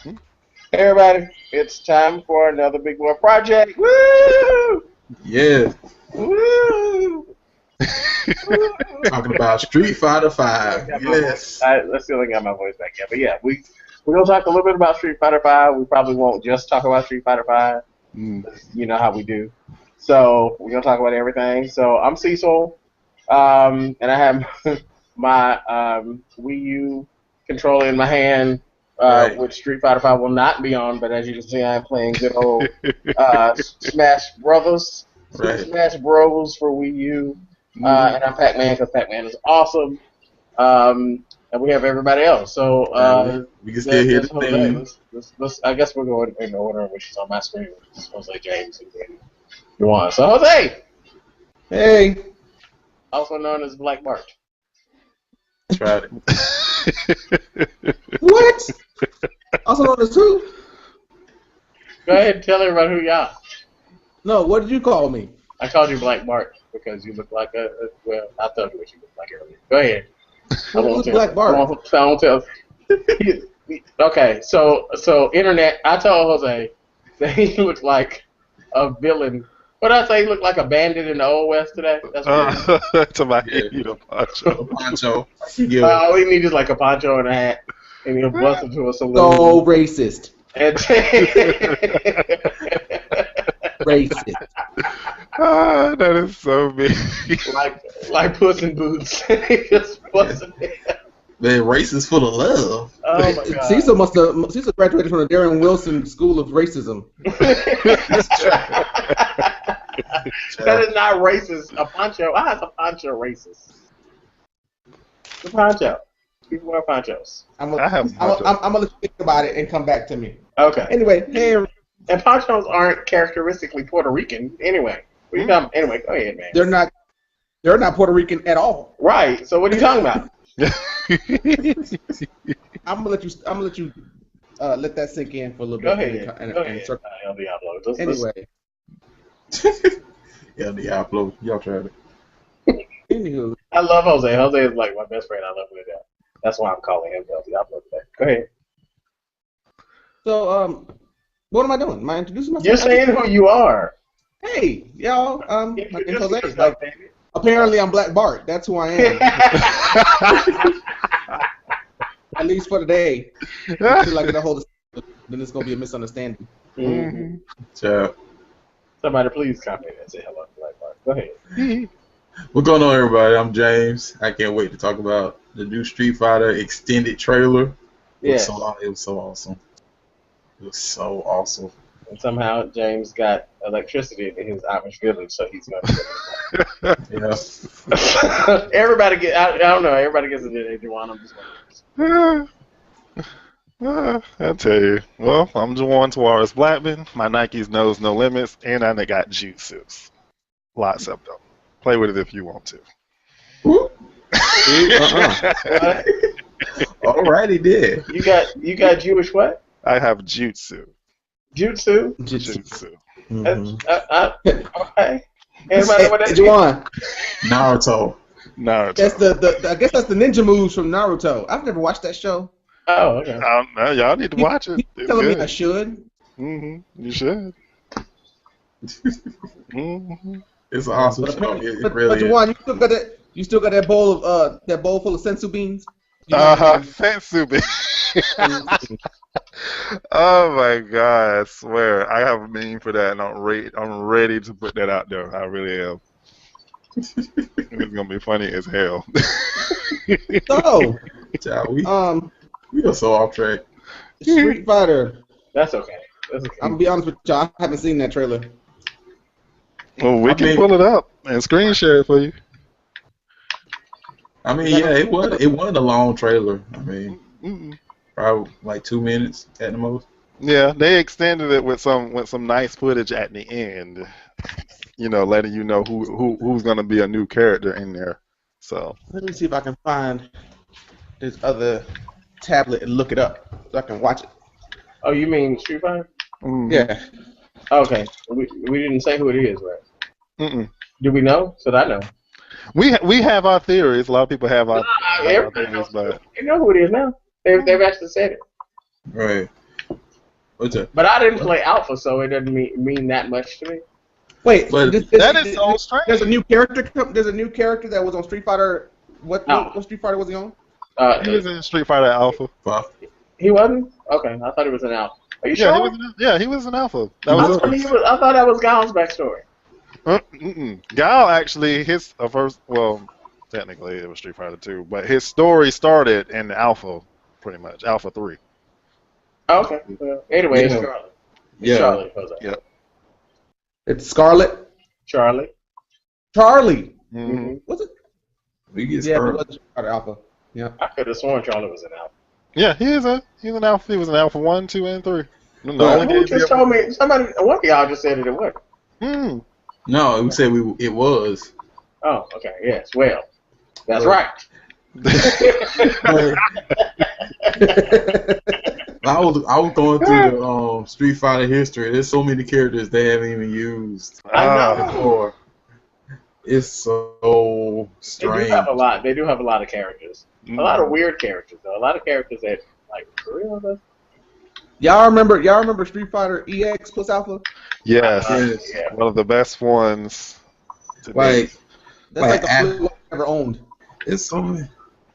Hey everybody, it's time for another Big Boy project. Woo! Yeah. Woo! Talking about Street Fighter 5. Yes. Let's see if I got my voice back yet. But yeah, we're gonna talk a little bit about Street Fighter 5. We probably won't just talk about Street Fighter 5. You know how we do. So we're gonna talk about everything. So I'm Cecil, and I have my Wii U controller in my hand. Right. Which Street Fighter 5 will not be on, but as you can see, I'm playing good old Smash Brothers, Super Right. Smash Bros for Wii U, and I'm Pac-Man because Pac-Man is awesome, and we have everybody else. So we can still hear the theme. I guess we're going in the order which is on my screen. It's Jose James and Juwan. So Jose, Hey. also known as Black Bart. Tried it. What? Also known as who? Go ahead and tell everybody who you are. No, what did you call me? I called you Black Bart because you look like well, I thought you what you looked like earlier. Go ahead. Who's Black Bart? I won't tell. Okay, so internet. I told Jose that he looked like a villain. What did I say? He looked like a bandit in the Old West today. That's what to my head, you know, poncho. Poncho. Yeah. all he needs is like a poncho and a hat, and he'll bust into a saloon. So racist. And Racist. That is so big. like Puss in Boots. Just busting it. Man, race is full of love. Oh my God. Cecil graduated from the Darren Wilson School of Racism. That is not racist. A poncho. How is a poncho racist? The poncho. People wear ponchos. I'm gonna let you think about it and come back to me. Okay. Anyway, hey, And ponchos aren't characteristically Puerto Rican. Anyway. Anyway, go ahead, man. they're not Puerto Rican at all. Right. So what are you talking about? I'm gonna let you let that sink in for a little Go bit. ahead. Go ahead. El Diablo. Anyway, Yeah, Diablo. Y'all tried it. anywho, I love Jose. Jose is like my best friend. I love him to death. That's why I'm calling him El Diablo today. Go ahead. so what am I doing? Am I introducing myself? You're saying who you are. Hey, y'all. My name's Introduce Jose. yourself, Like, baby. apparently, I'm Black Bart. That's who I am. At least for today. I feel like if I hold then it's gonna be a misunderstanding. Mm-hmm. Ciao. Somebody please comment and say hello to Black Bart. Go ahead. What's going on, everybody? I'm James. I can't wait to talk about the new Street Fighter extended trailer. It was so awesome. It was so awesome. And somehow James got electricity in his Amish village, so he's going to Yeah. Everybody get, I don't know, everybody gets it in Juwan. I'm just I tell you. Well, I'm Juwan Tavares Blackman. My Nikes knows no limits, and I got jutsus. Lots of them. Play with it if you want to. Alrighty, then. You got Jewish what? I have jutsu. Jutsu? Jutsu. Mm-hmm. Okay. Everybody know what that is? Juwan, Naruto. Naruto. that's I guess that's the ninja moves from Naruto. I've never watched that show. Oh, okay. No, y'all need to watch it. You It's telling me good. I should? You should. It's an awesome But, show. It but really is. Juwan, you still got that bowl full of sensu beans? Sensubi. Oh my God! I swear, I have a meme for that, and I'm ready to put that out there. I really am. It's gonna be funny as hell. So, Ciao. We are so off track. Street Fighter. That's okay. I'm gonna be honest with y'all. I haven't seen that trailer. Well, we can pull it up and screen share it for you. I mean, yeah, it wasn't a long trailer. I mean, probably like 2 minutes at the most. Yeah, they extended it with some nice footage at the end. You know, letting you know who's gonna be a new character in there. So Let me see if I can find this other tablet and look it up so I can watch it. Oh, you mean Street Fighter? Yeah. Okay. We didn't say who it is, right? Do we know? Should I know? We have our theories. A lot of people have our theories, but They know who it is now. They've actually said it. Right. What's that? But I didn't play Alpha, so it doesn't mean that much to me. Wait, that is so strange. There's a new character. There's a new character that was on Street Fighter. What Street Fighter was he on? He was in Street Fighter Alpha. He wasn't? Okay, I thought he was in Alpha. Are you sure? He was in Alpha. I thought that was Gal's backstory. Gal actually, his first, well, technically it was Street Fighter 2, but his story started in Alpha, pretty much, Alpha 3. Okay. Anyway, it's Charlotte. Yeah. Charlotte. Yep. It's Scarlet. Charlie. Mm-hmm. Was it? We get Yeah, it Scarlet. was Street Fighter Alpha. Yeah. I could have sworn Charlie was in Alpha. Yeah, he's an Alpha. He was in Alpha 1, 2, and 3. Who just told me? Somebody, one of y'all just said it wasn't. No, we said it was. Oh, okay. Yes. Well, that's right. I was going through the Street Fighter history. There's so many characters they haven't even used before. It's so strange. They do have a lot. They do have a lot of characters. A lot of weird characters, though. A lot of characters that, like, for real. Y'all remember Street Fighter EX plus Alpha? Yes. Yeah. One of the best ones. Like, That's like the flip I ever owned. it's so many.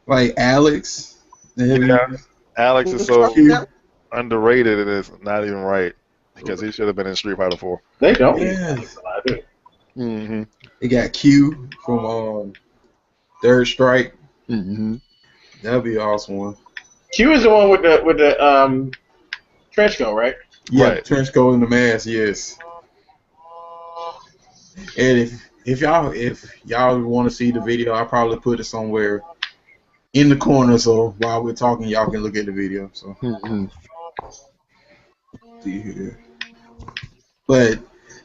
Like Alex. Yeah. Alex is so underrated. It is not even right because he should have been in Street Fighter 4. They don't. Yeah. Mm-hmm. They got Q from Third Strike. Mm-hmm. That'd be an awesome one. Q is the one with the trench coat, right? Yeah, Right. trench coat and the mask, yes. And if y'all want to see the video, I'll probably put it somewhere in the corner, so while we're talking, y'all can look at the video. So, see here. But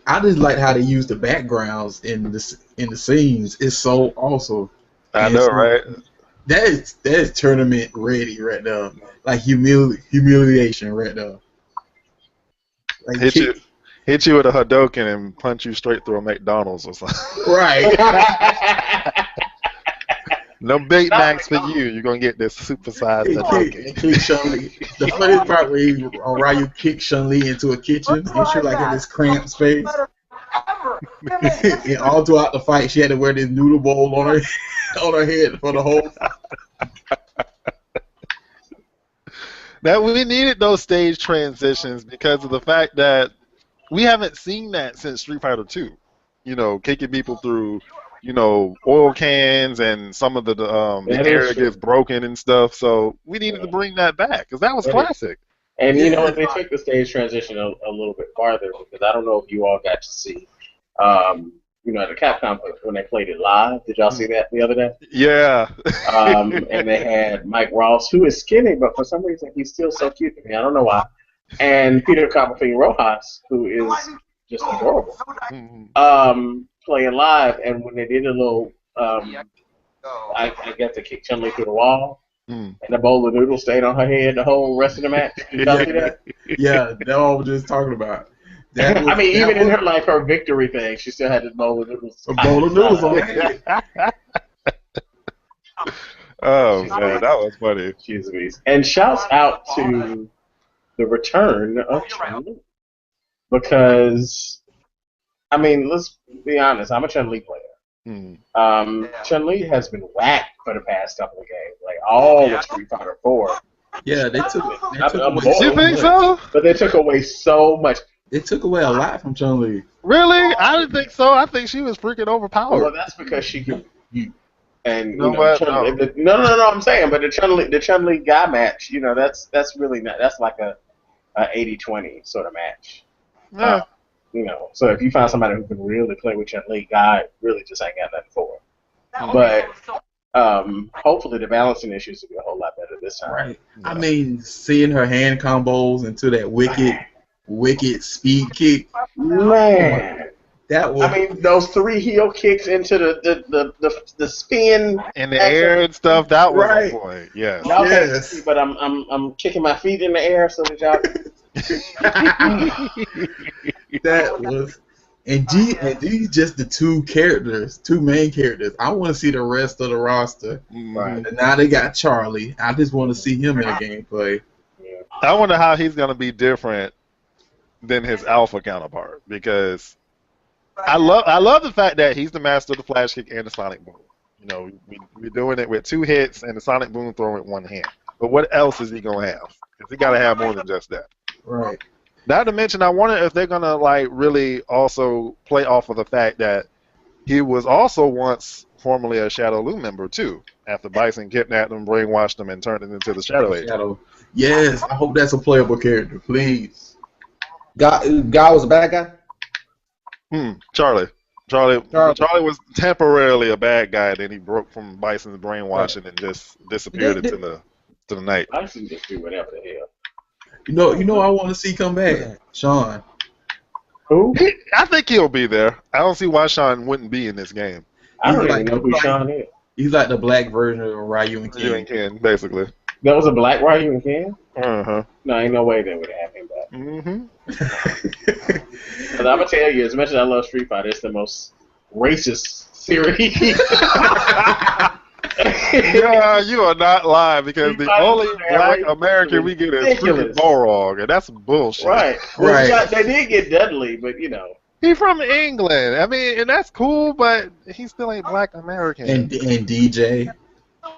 I just like how they use the backgrounds in the scenes. It's so awesome. I know, right? That is tournament ready right now. Like humiliation right now. Like hit you with a Hadouken and punch you straight through a McDonald's or something. Right. No Big Macs for you. You're gonna get this supersized Hadouken. Kick Chun-Li. The funny part where Ryu kicks Chun-Li into a kitchen and she like in this cramped space. And all throughout the fight, she had to wear this noodle bowl on her head for the whole. Now we needed those stage transitions because of the fact that we haven't seen that since Street Fighter 2. You know, kicking people through, oil cans and some of the area gets broken and stuff. So we needed to bring that back because that was classic. And they took the stage transition a little bit farther because I don't know if you all got to see, the Capcom when they played it live. Did y'all see that the other day? Yeah. And they had Mike Ross, who is skinny, but for some reason he's still so cute to me. I don't know why. And Peter Copperfield Rojas, who is just adorable, playing live. And when they did a little, I guess they kicked Chun-Li through the wall. And the bowl of noodles stayed on her head the whole rest of the match. Did y'all see that? Yeah, that's what I was just talking about. Even in her victory thing, she still had this bowl of noodles. A bowl of noodles on her head. Oh man, that was funny. She's a beast. And shouts out to the return of Chun-Li. Because, let's be honest, I'm a Chun-Li player. Chun-Li has been whacked for the past couple of games, like all of Street Fighter 4. Yeah, they took away. You think so? But they took away so much. They took away a lot from Chun-Li. Really? I didn't think so. I think she was freaking overpowered. Well, that's because she could. And No. I'm saying, but the Chun-Li guy match, that's really not. That's like a 80-20 sort of match. Yeah. So if you find somebody who can really play with Chun-Li, guy really just ain't got nothing for her. But hopefully the balancing issues will be a whole lot better this time. Right. Yeah. Seeing her hand combos into that wicked speed kick. Man. That was. Those 3 heel kicks into the spin in the air and stuff. That was right. on point. Yes. Yes. But I'm kicking my feet in the air so that y'all. That was. And these just the two main characters. I want to see the rest of the roster. Right. And now they got Charlie. I just want to see him in the gameplay. I wonder how he's gonna be different than his alpha counterpart because I love the fact that he's the master of the flash kick and the sonic boom. You know, we're doing it with 2 hits and the sonic boom throwing with 1 hand. But what else is he gonna have? Because he gotta have more than just that. Right. Not to mention, I wonder if they're gonna like really also play off of the fact that he was also once formerly a Shadow Lu member too. After Bison kidnapped him, brainwashed him, and turned him into the Shadow Agent. Yes, I hope that's a playable character, please. Guy was a bad guy. Charlie was temporarily a bad guy. Then he broke from Bison's brainwashing and just disappeared into the night. I can just do whatever the hell. You know, I want to see come back, Sean. Who? I think he'll be there. I don't see why Sean wouldn't be in this game. I don't even know who Sean is. He's like the black version of Ryu and Ken. Ryu and Ken, basically. That was a black Ryu and Ken? Uh-huh. No, ain't no way they would have him back. Mm-hmm. Because I'm going to tell you, as much as I love Street Fighter, it's the most racist series. Yeah, you are not lying because the only black American we get is freaking Borog, and that's bullshit. Right. Right. They did get Dudley, but you know. He's from England. I mean, and that's cool, but he still ain't black American. And DJ.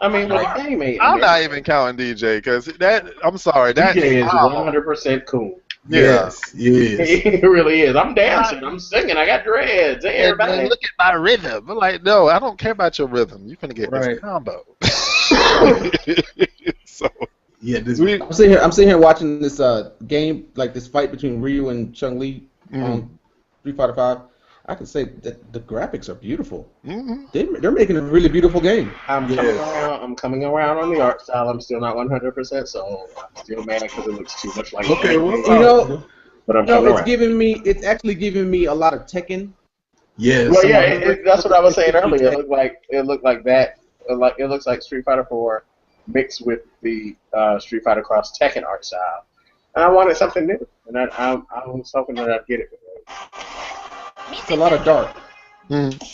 I mean, but the game ain't. I'm not even counting DJ because that. I'm sorry, that DJ is 100% cool. Yes, yes. He really is. I'm dancing. I'm singing. I got dreads. Hey, everybody. And look at my rhythm. I'm like, no, I don't care about your rhythm. You're gonna get this combo. So yeah, I'm sitting here watching this game, like this fight between Ryu and Chun-Li on Street Fighter 5. I can say that the graphics are beautiful. Mm-hmm. They're making a really beautiful game. I'm coming around on the art style. I'm still not 100%, so I'm still mad because it looks too much like. Okay, well, you know, but I'm it's actually giving me a lot of Tekken. Yes. Well, yeah, that's what I was saying earlier. It looked like that. It looks like Street Fighter 4 mixed with the Street Fighter Cross Tekken art style, and I wanted something new, and I was hoping that I'd get it. It's a lot of dark.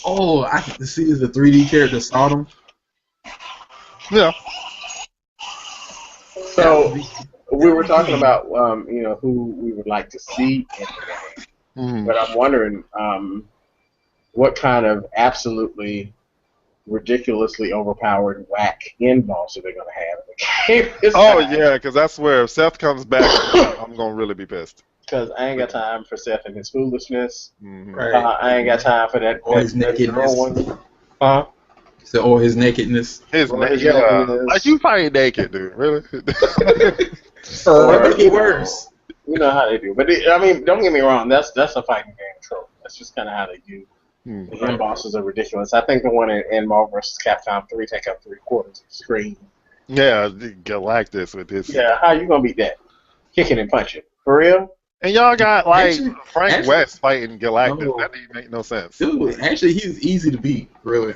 Oh, I can see is the 3D character Sodom. Yeah. So we were talking about who we would like to see in the game, but I'm wondering what kind of absolutely ridiculously overpowered whack end boss are they going to have in the game? Oh yeah, because that's where if Seth comes back, I'm gonna really be pissed. Because I ain't got time for Seth and his foolishness. Right. I ain't got time for that. Or his nakedness. Huh? So, or his nakedness. Like you fighting naked, dude. Really? Worse. You know how they do. But I mean, don't get me wrong. That's a fighting game trope. That's just kind of how they do. The end bosses are ridiculous. I think the one in Marvel vs. Capcom 3 take up 3/4 of the screen. Yeah, Galactus with this. Yeah, how you gonna beat that? Kicking and punching. For real? And y'all got like Frank West fighting Galactus. That didn't make no sense. Dude, actually, he's easy to beat, really.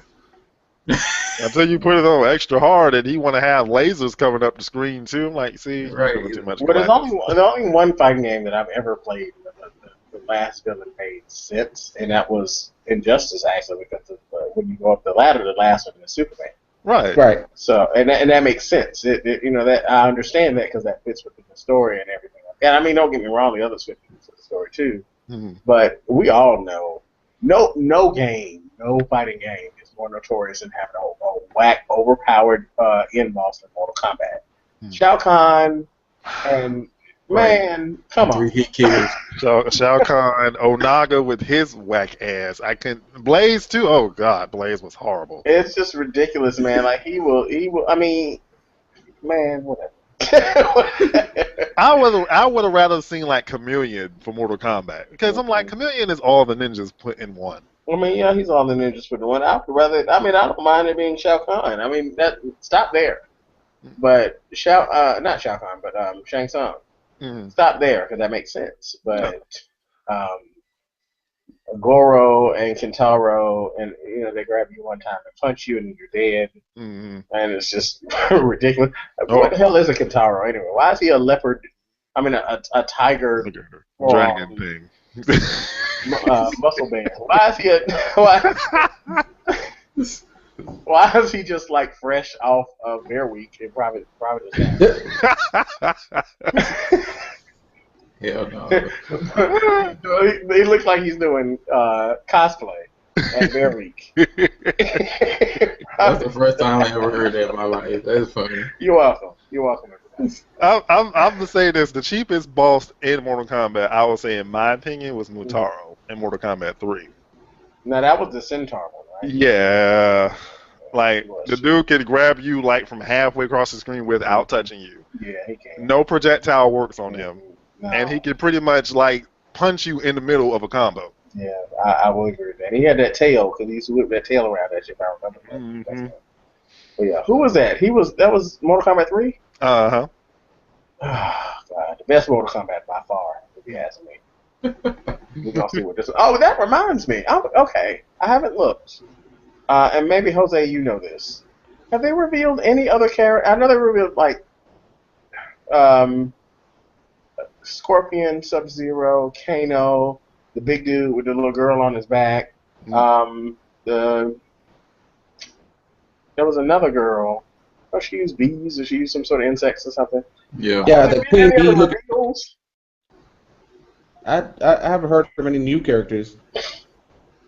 Until you put it on extra hard, and he want to have lasers coming up the screen too. I'm like, see, right. Too much. But there's only one fighting game that I've ever played where the last villain made sense, and that was Injustice, actually, because when you go up the ladder, the last one is Superman. Right. So, and that makes sense. That I understand that because that fits within the story and everything. And I mean, don't get me wrong, the others fit into the story too. But we all know, no fighting game is more notorious than having a whack, overpowered end boss in Mortal Kombat. Shao Kahn and man, come on. 3-hit kills. Shao Kahn, Onaga with his whack ass. Blaze too. Oh God, Blaze was horrible. It's just ridiculous, man. Like he will. I mean, man, whatever. I would have rather seen like Chameleon for Mortal Kombat because I'm like Chameleon is all the ninjas put in one. I mean, yeah, he's all the ninjas put in one. I don't mind it being Shao Kahn. I mean, stop there. But not Shao Kahn, but Shang Tsung. Stop there because that makes sense. But Goro and Kintaro, and they grab you one time and punch you, and you're dead. And it's just ridiculous. What the hell is a Kintaro anyway? Why is he a leopard? I mean, a tiger dragon thing. Muscle band. Why is he just like fresh off of Bear Week in Private? Hell no. He looks like he's doing cosplay at Bear Week. That's the first time I ever heard that in my life. That's funny. You're welcome. You're welcome, everybody. I'm gonna say this: the cheapest boss in Mortal Kombat, I would say, in my opinion, was Mutaro in Mortal Kombat 3. Now that was the Centaur one, right? Yeah, like the dude can grab you like from halfway across the screen without touching you. Yeah, he can. No projectile works on him, No. and he can pretty much like punch you in the middle of a combo. Yeah, I will agree with that. He had that tail because he used to whip that tail around that shit. If I remember. Mm-hmm. But yeah, who was that? That was Mortal Kombat 3. Uh-huh. God, the best Mortal Kombat by far, if you ask me. We're gonna see what this. Oh, that reminds me. Okay, I haven't looked. And maybe Jose, you know this. Have they revealed any other character? I know they revealed like Scorpion, Sub-Zero, Kano, the big dude with the little girl on his back. There was another girl. Oh, she used bees, or she used some sort of insects or something. Yeah. Yeah, the Queen Bee. reveals? I haven't heard of any new characters.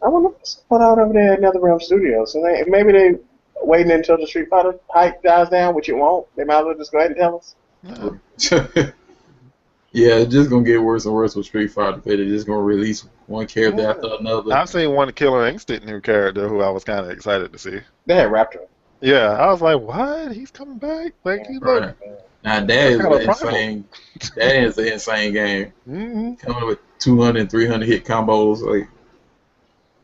I wonder what's put out over there at NetherRealm Studios. So maybe they waiting until the Street Fighter hype dies down, which it won't. They might as well just go ahead and tell us. Yeah, it's just gonna get worse and worse with Street Fighter. They're just gonna release one character after another. I've seen one Killer Instinct new character who I was kind of excited to see. They had Raptor. Yeah, I was like, what? He's coming back? Like, he Right. Now that is insane. That is an insane game. Mm-hmm. Coming with 200 and 300 hit combos, like.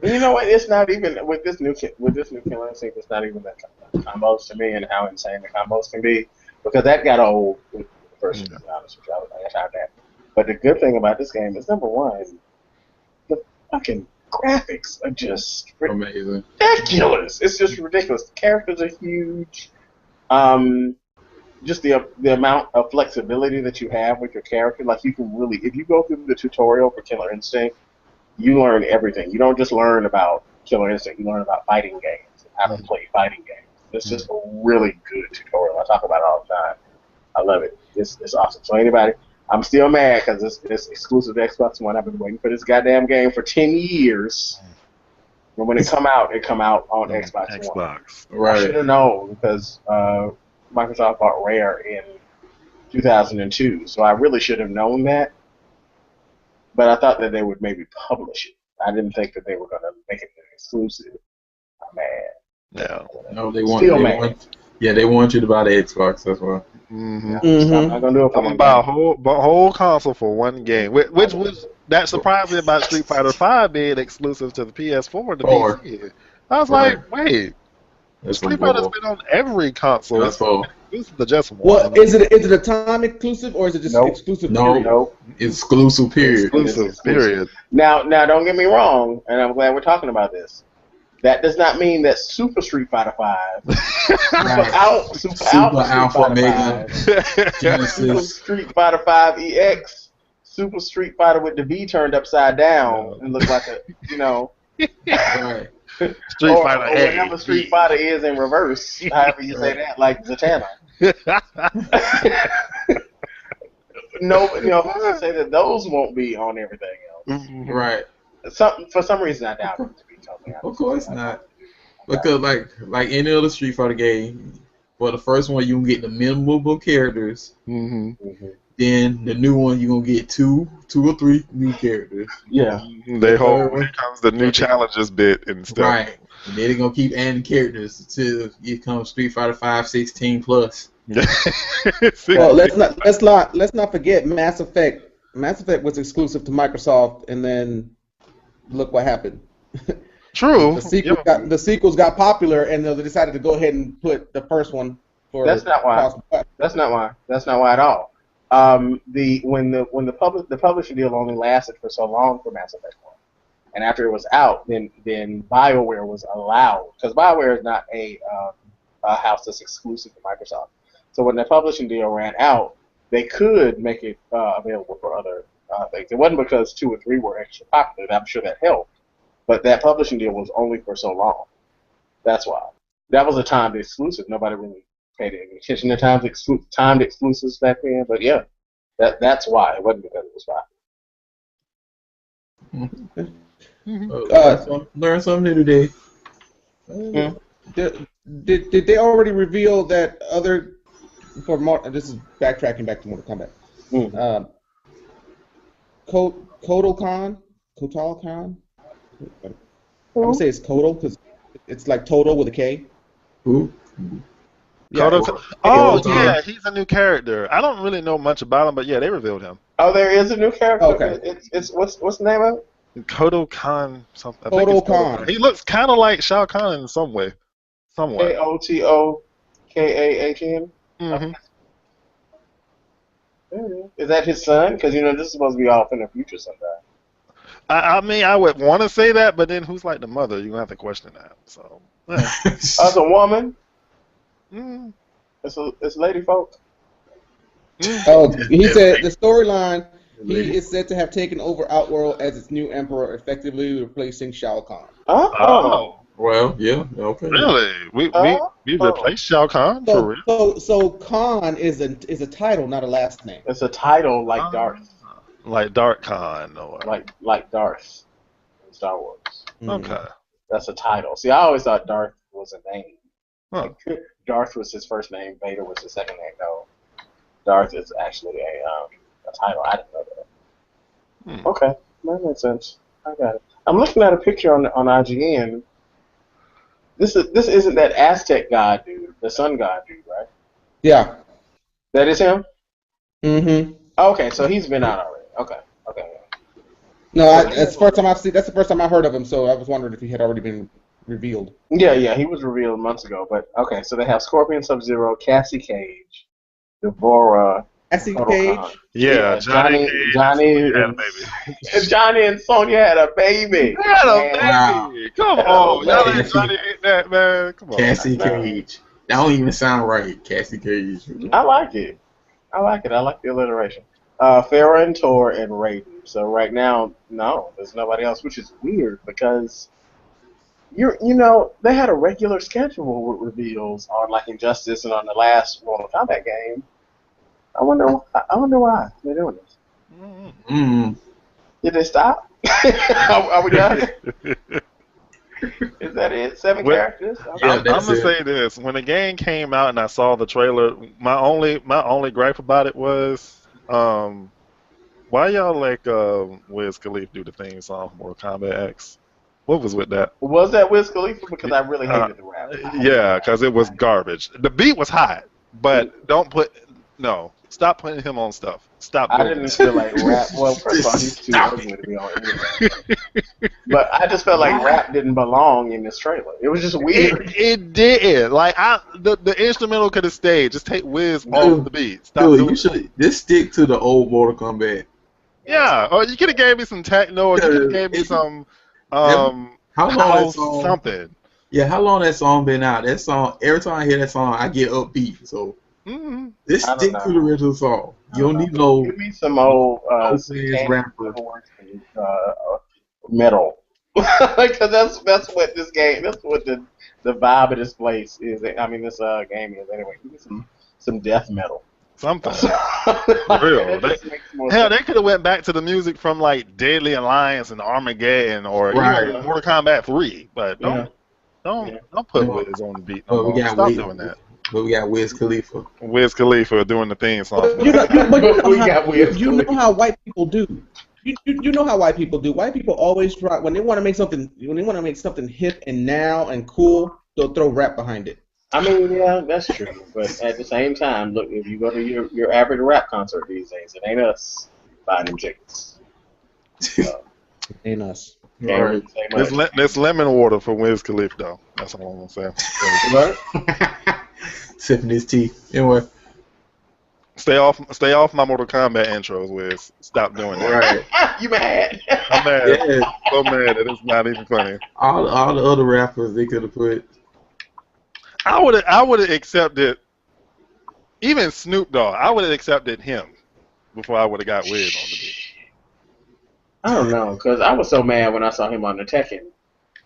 You know what? It's not even with this new Killer Instinct. It's not even the combos to me and how insane the combos can be, because that got old with the first. To be honest with you, I was like, I tried that. But the good thing about this game is, number one, the fucking graphics are just Amazing. ridiculous. It's just ridiculous. The characters are huge. Just the amount of flexibility that you have with your character, like you can really, if you go through the tutorial for Killer Instinct, you learn everything. You don't just learn about Killer Instinct, you learn about fighting games, how to play fighting games. It's just a really good tutorial. I talk about it all the time. I love it. It's awesome. So anybody, I'm still mad because it's exclusive to Xbox One. I've been waiting for this goddamn game for 10 years. And when it come out on Xbox One. Right. I should have known because Microsoft bought Rare in 2002, so I really should have known that. But I thought that they would maybe publish it. I didn't think that they were going to make it an exclusive. I'm mad. No, they want you to buy the Xbox. That's why. Mm-hmm. I'm not going to do it for I'm going to buy a whole console for one game. Which was that surprised me about Street Fighter V being exclusive to the PS4 and the PC. I was like, wait. Street Fighter's been on every console. That's all. This is the just one. Well, is it a time exclusive or is it just exclusive? No, exclusive period. Exclusive period. Now, don't get me wrong, and I'm glad we're talking about this. That does not mean that Super Street Fighter V, Super Alpha Mega, Super Street Fighter V EX, Super Street Fighter with the V turned upside down and look like a, Right. Street Fighter or whatever Street Fighter is in reverse, however you say that, like Zatanna. No, who's to say that those won't be on everything else? Right. For some reason, I doubt it. To be totally honest. Of course not. Because like any other Street Fighter game, for the first one you can get the memorable characters. Then the new one, you're going to get two or three new characters. Yeah. Here comes the new challenges bit and stuff. Right. And then they're going to keep adding characters until it comes Street Fighter 5, 16 plus. Well, let's not forget Mass Effect. Mass Effect was exclusive to Microsoft, and then look what happened. True. The sequels got popular, and they decided to go ahead and put the first one for. That's not why. That's not why. That's not why at all. The publishing deal only lasted for so long for Mass Effect 1, and after it was out, then BioWare was allowed, because BioWare is not a house that's exclusive to Microsoft. So when the publishing deal ran out, they could make it available for other things. It wasn't because 2 or 3 were extra popular. I'm sure that helped, but that publishing deal was only for so long. That's why. That was a timed exclusive. Nobody really paid any attention to timed exclusives back then, but yeah, that's why. It wasn't because it was popular. Learn something new today. Did they already reveal that other? This is backtracking back to Mortal Kombat. Kotal Khan. I'm gonna say it's Kotal because it's like total with a K. Who? Yeah. Yeah, he's a new character. I don't really know much about him, but yeah, they revealed him. Oh, there is a new character. Okay. It's what's the name of it? Kotal Khan something. Kotal Khan. He looks kind of like Shao Kahn in some way. Somewhat. KOTOKAHN. Mm-hmm. Is that his son? Because this is supposed to be off in the future sometime. I mean, I would want to say that, but then who's like the mother? You're gonna have to question that. So. As a woman. Mm. It's lady folk. Oh, he said the storyline. He is said to have taken over Outworld as its new emperor, effectively replacing Shao Kahn. Oh. Well, yeah, okay. Really? We replaced Shao Kahn for real? So Khan is a title, not a last name. It's a title like Darth. Like Dark Khan, or like Darth in Star Wars. Okay. That's a title. See, I always thought Darth was a name. Huh. Like, Darth was his first name. Vader was his second name. No, Darth is actually a title. I didn't know that. Okay, that makes sense. I got it. I'm looking at a picture on IGN. This isn't that Aztec god dude, the sun god dude, right? Yeah. That is him? Mm-hmm. Okay, so he's been out already. Okay. No, that's the first time that's the first time I heard of him, so I was wondering if he had already been revealed. Yeah, he was revealed months ago, but okay, so they have Scorpion Sub-Zero, Cassie Cage, Devorah, Cassie Cage? Yeah, Johnny and Sonya had a baby. They had a baby. Come on. Y'all let Johnny hit that, man. Come on. Cassie Cage. That don't even sound right. Cassie Cage. I like it. I like the alliteration. Farrah, Tor, and Raiden. So right now, no, there's nobody else, which is weird because they had a regular schedule with reveals on like Injustice and on the last Mortal Kombat game. I wonder why they're doing this. Did they stop? Are we done? Is that it? 7 characters? I'm gonna say this: when the game came out and I saw the trailer, my only gripe about it was, why y'all like Wiz Khalifa do the theme song for Mortal Kombat X? What was with that? Was that Wiz Khalifa? Because I really hated the rap. Yeah, because it was garbage. The beat was hot, but stop putting him on stuff. Stop. I didn't feel like rap. Well, first of all, he's too ugly to be on anything. But I just felt like rap didn't belong in this trailer. It was just weird. It did. Like the instrumental could have stayed. Just take Wiz off the beat. Stop dude, you should just stick to the old Mortal Kombat. Yeah, or you could have gave me some techno, or you could have gave me some how long house song, something. Yeah, how long that song been out? That song, every time I hear that song, I get upbeat. So just stick to the original song. You don't need no. Give me some old rapper. Metal, because that's what this game. That's what the vibe of this place is. I mean, this game is anyway. Give me some death metal. Something. For real. They could have went back to the music from like Deadly Alliance and Armageddon or even Mortal Kombat 3, but don't put Wiz on the beat. No Stop doing that. But we got Wiz Khalifa. Wiz Khalifa doing the theme song. You know how white people do. You know how white people do. White people always try when they want to make something hip and now and cool, they'll throw rap behind it. I mean, yeah, that's true. But at the same time, look, if you go to your average rap concert these days, it ain't us buying them tickets. Ain't us. Right. This lemon water for Wiz Khalifa, though. That's all I'm gonna say. Sipping his tea. Anyway. Stay off my Mortal Kombat intros, Wiz. Stop doing that. Right. You mad? I'm mad. Yeah. So mad that it's not even funny. All the other rappers they could have put. I would have accepted even Snoop Dogg. I would have accepted him before I would have got Wiz on the beat. I don't know, because I was so mad when I saw him on the Tekken.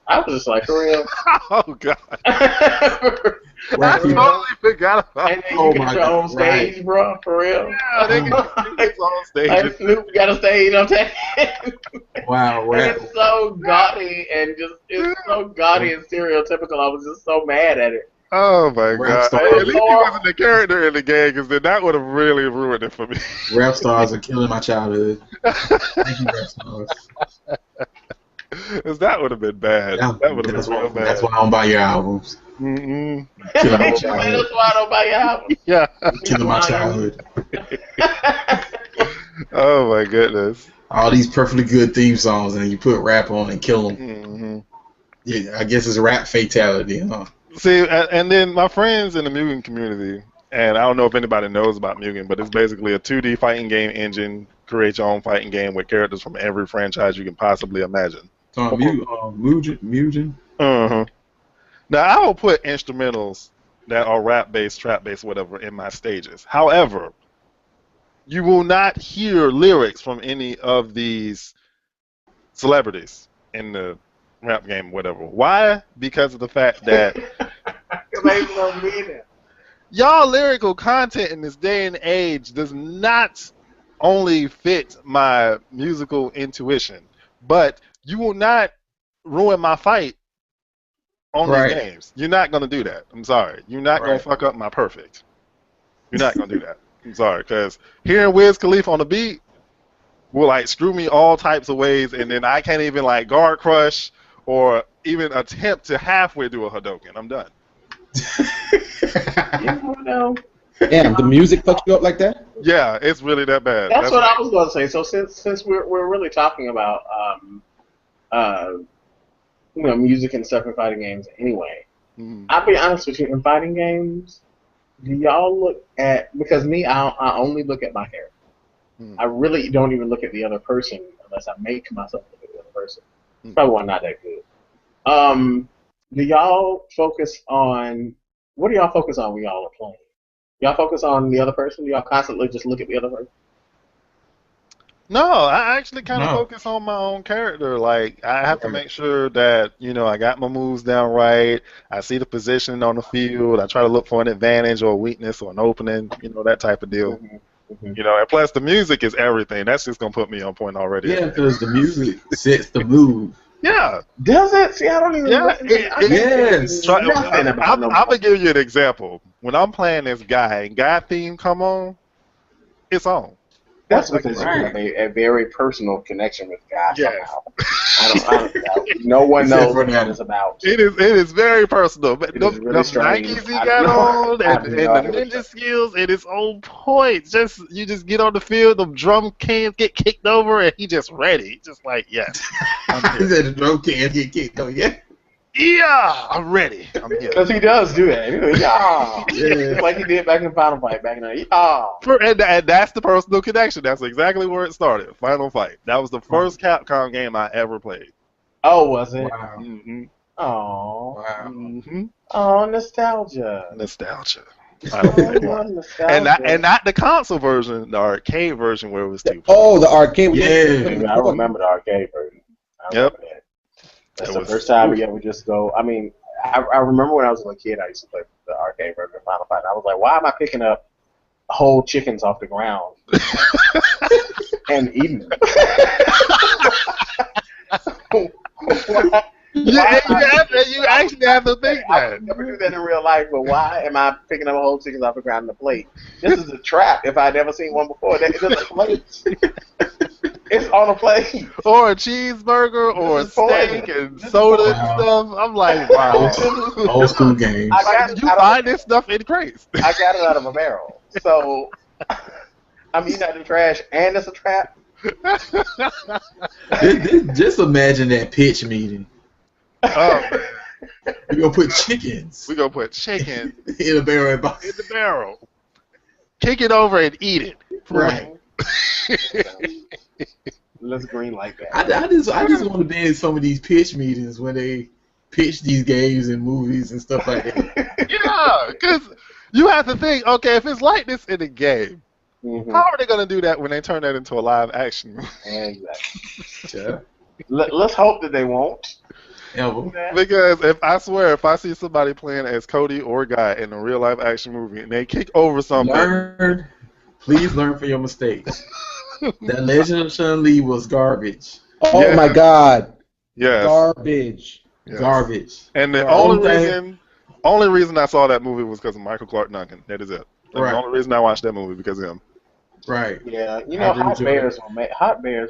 I was just like, for real? Oh, God. I totally forgot about and then you get your own stage, bro, for real. Yeah, they get their own stage. Like Snoop got a stage, I'm saying. Wow, and it's so gaudy and it's so gaudy and stereotypical. I was just so mad at it. Oh my god! Stars. At least he wasn't the character in the game, because then that would have really ruined it for me. Rap stars are killing my childhood. Thank you, rap stars. Because that would have been bad. That would have been real bad. That's why I don't buy your albums. Mm-mm. Killing my That's childhood. why I don't buy your album. Yeah. Killing my childhood. Oh my goodness. All these perfectly good theme songs, and you put rap on and kill them. Mm-hmm. Yeah, I guess it's a rap fatality, huh? See, and then my friends in the Mugen community, and I don't know if anybody knows about Mugen, but it's basically a 2D fighting game engine. Create your own fighting game with characters from every franchise you can possibly imagine. Mugen? Uh-huh. Now, I will put instrumentals that are rap-based, trap-based, whatever, in my stages. However, you will not hear lyrics from any of these celebrities in the rap game, whatever. Why? Because of the fact that y'all lyrical content in this day and age does not only fit my musical intuition, but you will not ruin my fight on these games. You're not going to do that. I'm sorry. You're not going to fuck up my perfect. You're not going to do that. I'm sorry, because hearing Wiz Khalifa on the beat will like screw me all types of ways, and then I can't even like guard crush or even attempt to halfway do a Hadoken. I'm done. Damn, the music fucked you up like that? Yeah, it's really that bad. That's what I was going to say. So since we're really talking about music and stuff in fighting games anyway, I'll be honest with you, in fighting games, do y'all look at, because me, I only look at my character. I really don't even look at the other person unless I make myself look at the other person. Probably why I'm not that good. Do y'all focus on, what do y'all focus on when y'all are playing? Y'all focus on the other person? Do y'all constantly just look at the other person? No, I actually kind of focus on my own character. Like, I have to make sure that, I got my moves down right. I see the position on the field. I try to look for an advantage or a weakness or an opening, that type of deal. And plus the music is everything. That's just going to put me on point already. Yeah, because the music sets the mood. Yeah. Does it? See, I don't even. Yes. I'm going to give you an example. When I'm playing this guy and guy theme come on, it's on. That's because you have a very personal connection with God somehow. I don't no one knows what that is about. It is very personal. But the really Nikes he got on and the ninja skills, it is on point. You just get on the field, the drum cans get kicked over, and he just ready. Just like, yes. He said the drum cans get kicked over, yeah. Yeah, I'm ready. I'm here. Because he does do that. Yeah. Like he did back in Final Fight back in the And that's the personal connection. That's exactly where it started. Final Fight. That was the first Capcom game I ever played. Oh, was it? Wow. Oh. Wow. Oh, nostalgia. Nostalgia. And not the console version, the arcade version where it was 2. Oh, the arcade. Yeah, I remember the arcade version. Yep. That's the first time we ever just go. I mean, I remember when I was a little kid, I used to play the arcade version of Final Fight. I was like, why am I picking up whole chickens off the ground and eating them? You actually have to think that. I would never do that in real life, but why am I picking up whole chickens off the ground on the plate? This is a trap. If I'd never seen one before, it's just a plate. It's on a plate. Or a cheeseburger, or a steak and soda and stuff. I'm like, wow. Old school games. You find this stuff in crates. I got it out of a barrel. So I'm eating out the trash, and it's a trap. Just imagine that pitch meeting. Oh, We're gonna put chickens. We're gonna put chicken in a barrel. In the barrel. Kick it over and eat it. Right. Let's green like that. I just want to be in some of these pitch meetings when they pitch these games and movies and stuff like that. Yeah, because you have to think, okay, if it's like this in a game, how are they gonna do that when they turn that into a live action? Exactly. Yeah. Let's hope that they won't. ever. Because if I see somebody playing as Cody or Guy in a real life action movie and they kick over something, Please learn from your mistakes. That Legend of Chun-Li was garbage. Oh my God. Yes. Garbage. Yes. Garbage. And the only reason I saw that movie was because of Michael Clark Duncan. That is it. That's the only reason I watched that movie, because of him. Right. Yeah, you know, Hot Bears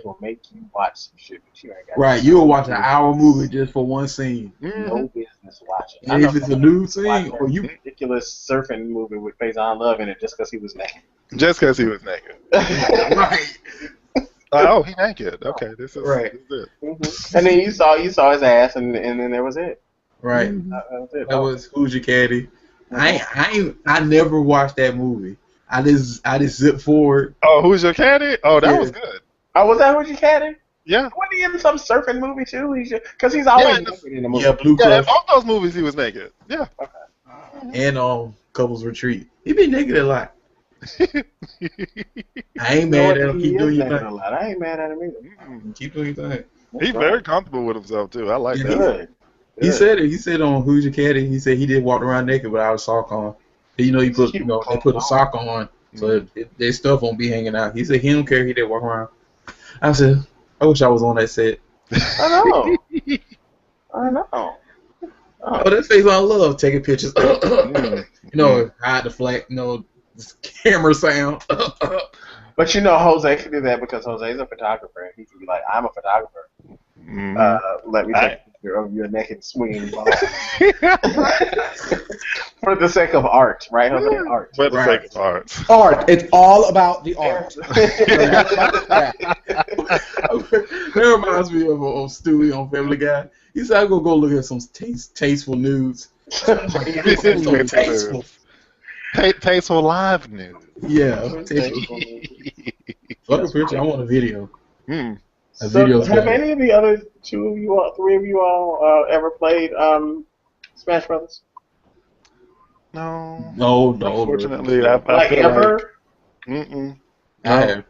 will make you watch some shit that you ain't got. Right, you will watch an hour movie just for one scene. No business watching. And if it's a new scene, or you ridiculous surfing movie with Faison Love in it just because he was naked. Just because he was naked. Right. Oh, he naked. Okay, this is right. This is it. Mm-hmm. And then you saw his ass, and then there was it. Right. That was it. That was Who's Your Caddy. I never watched that movie. I just zipped forward. Oh, Who's Your Caddy? Oh, that was good. Oh, was that Who's Your Caddy? Yeah. Wasn't he in some surfing movie too? Because he's always naked in the movie. Yeah, Blue Crush. Yeah, in both those movies he was naked. Yeah. Okay. And Couples Retreat. He been naked a lot. I ain't mad at him. Keep doing your thing. I ain't mad at him either. Keep doing your thing. He's very comfortable with himself too. I like that. Good. He said it. He said on Who's Your Caddy. He said he did walk around naked without a sock on. You know, they put a sock on, so their stuff won't be hanging out. He said he don't care. He did walk around. I said, I wish I was on that set. I know. Oh, that face on love taking pictures. You know, hide the flag. You know, camera sound. But you know, Jose can do that because Jose's a photographer. He can be like, I'm a photographer. Let me take a picture of your naked swinging ball. For the sake of art, right? Jose? Art. For the sake of art. Art. It's all about the art. That reminds me of Stewie on Family Guy. He said, I'm going to go look at some tasteful nudes. Tasteful live news. Yeah. Tasteful. Fuck a picture. I want a video. So have any of the other three of you all ever played Smash Brothers? No. Unfortunately, I feel ever? I have.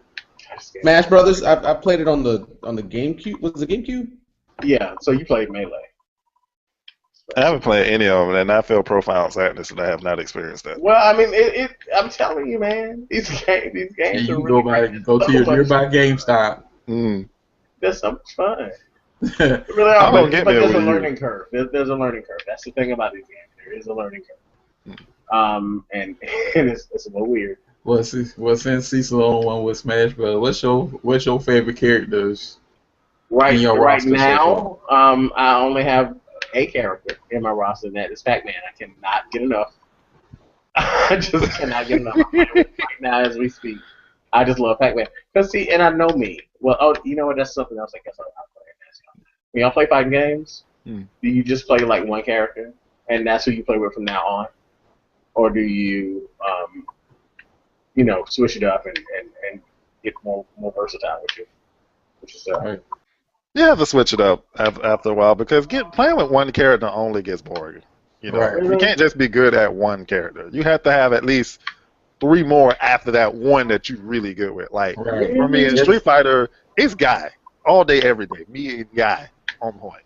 Smash Brothers. I played it on the GameCube. Was it GameCube? Yeah. So you played Melee. I haven't played any of them, and I feel profound sadness that I have not experienced that. Well, I mean, I'm telling you, man, these games are really go to your nearby GameStop. There's so much fun. Really, but there's a learning curve. There's a learning curve. That's the thing about these games. There is a learning curve. And it's a little weird. Well, since Cecil on one with Smash Bros., what's your favorite characters? Right now, I only have a character in my roster, and that is Pac-Man. I cannot get enough. I just cannot get enough. Right now, as we speak, I just love Pac-Man. Cause see, and I know me. Well, you know what? That's something else I guess I'll play. When y'all play fighting games, do you just play like one character, and that's who you play with from now on, or do you, switch it up and get more versatile with you? Which is right. You have to switch it up after a while because playing with one character only gets boring. You know, you can't just be good at one character. You have to have at least 3 more after that one that you're really good with. Like for me in Street Fighter, it's Guy all day, every day. Me and Guy on point.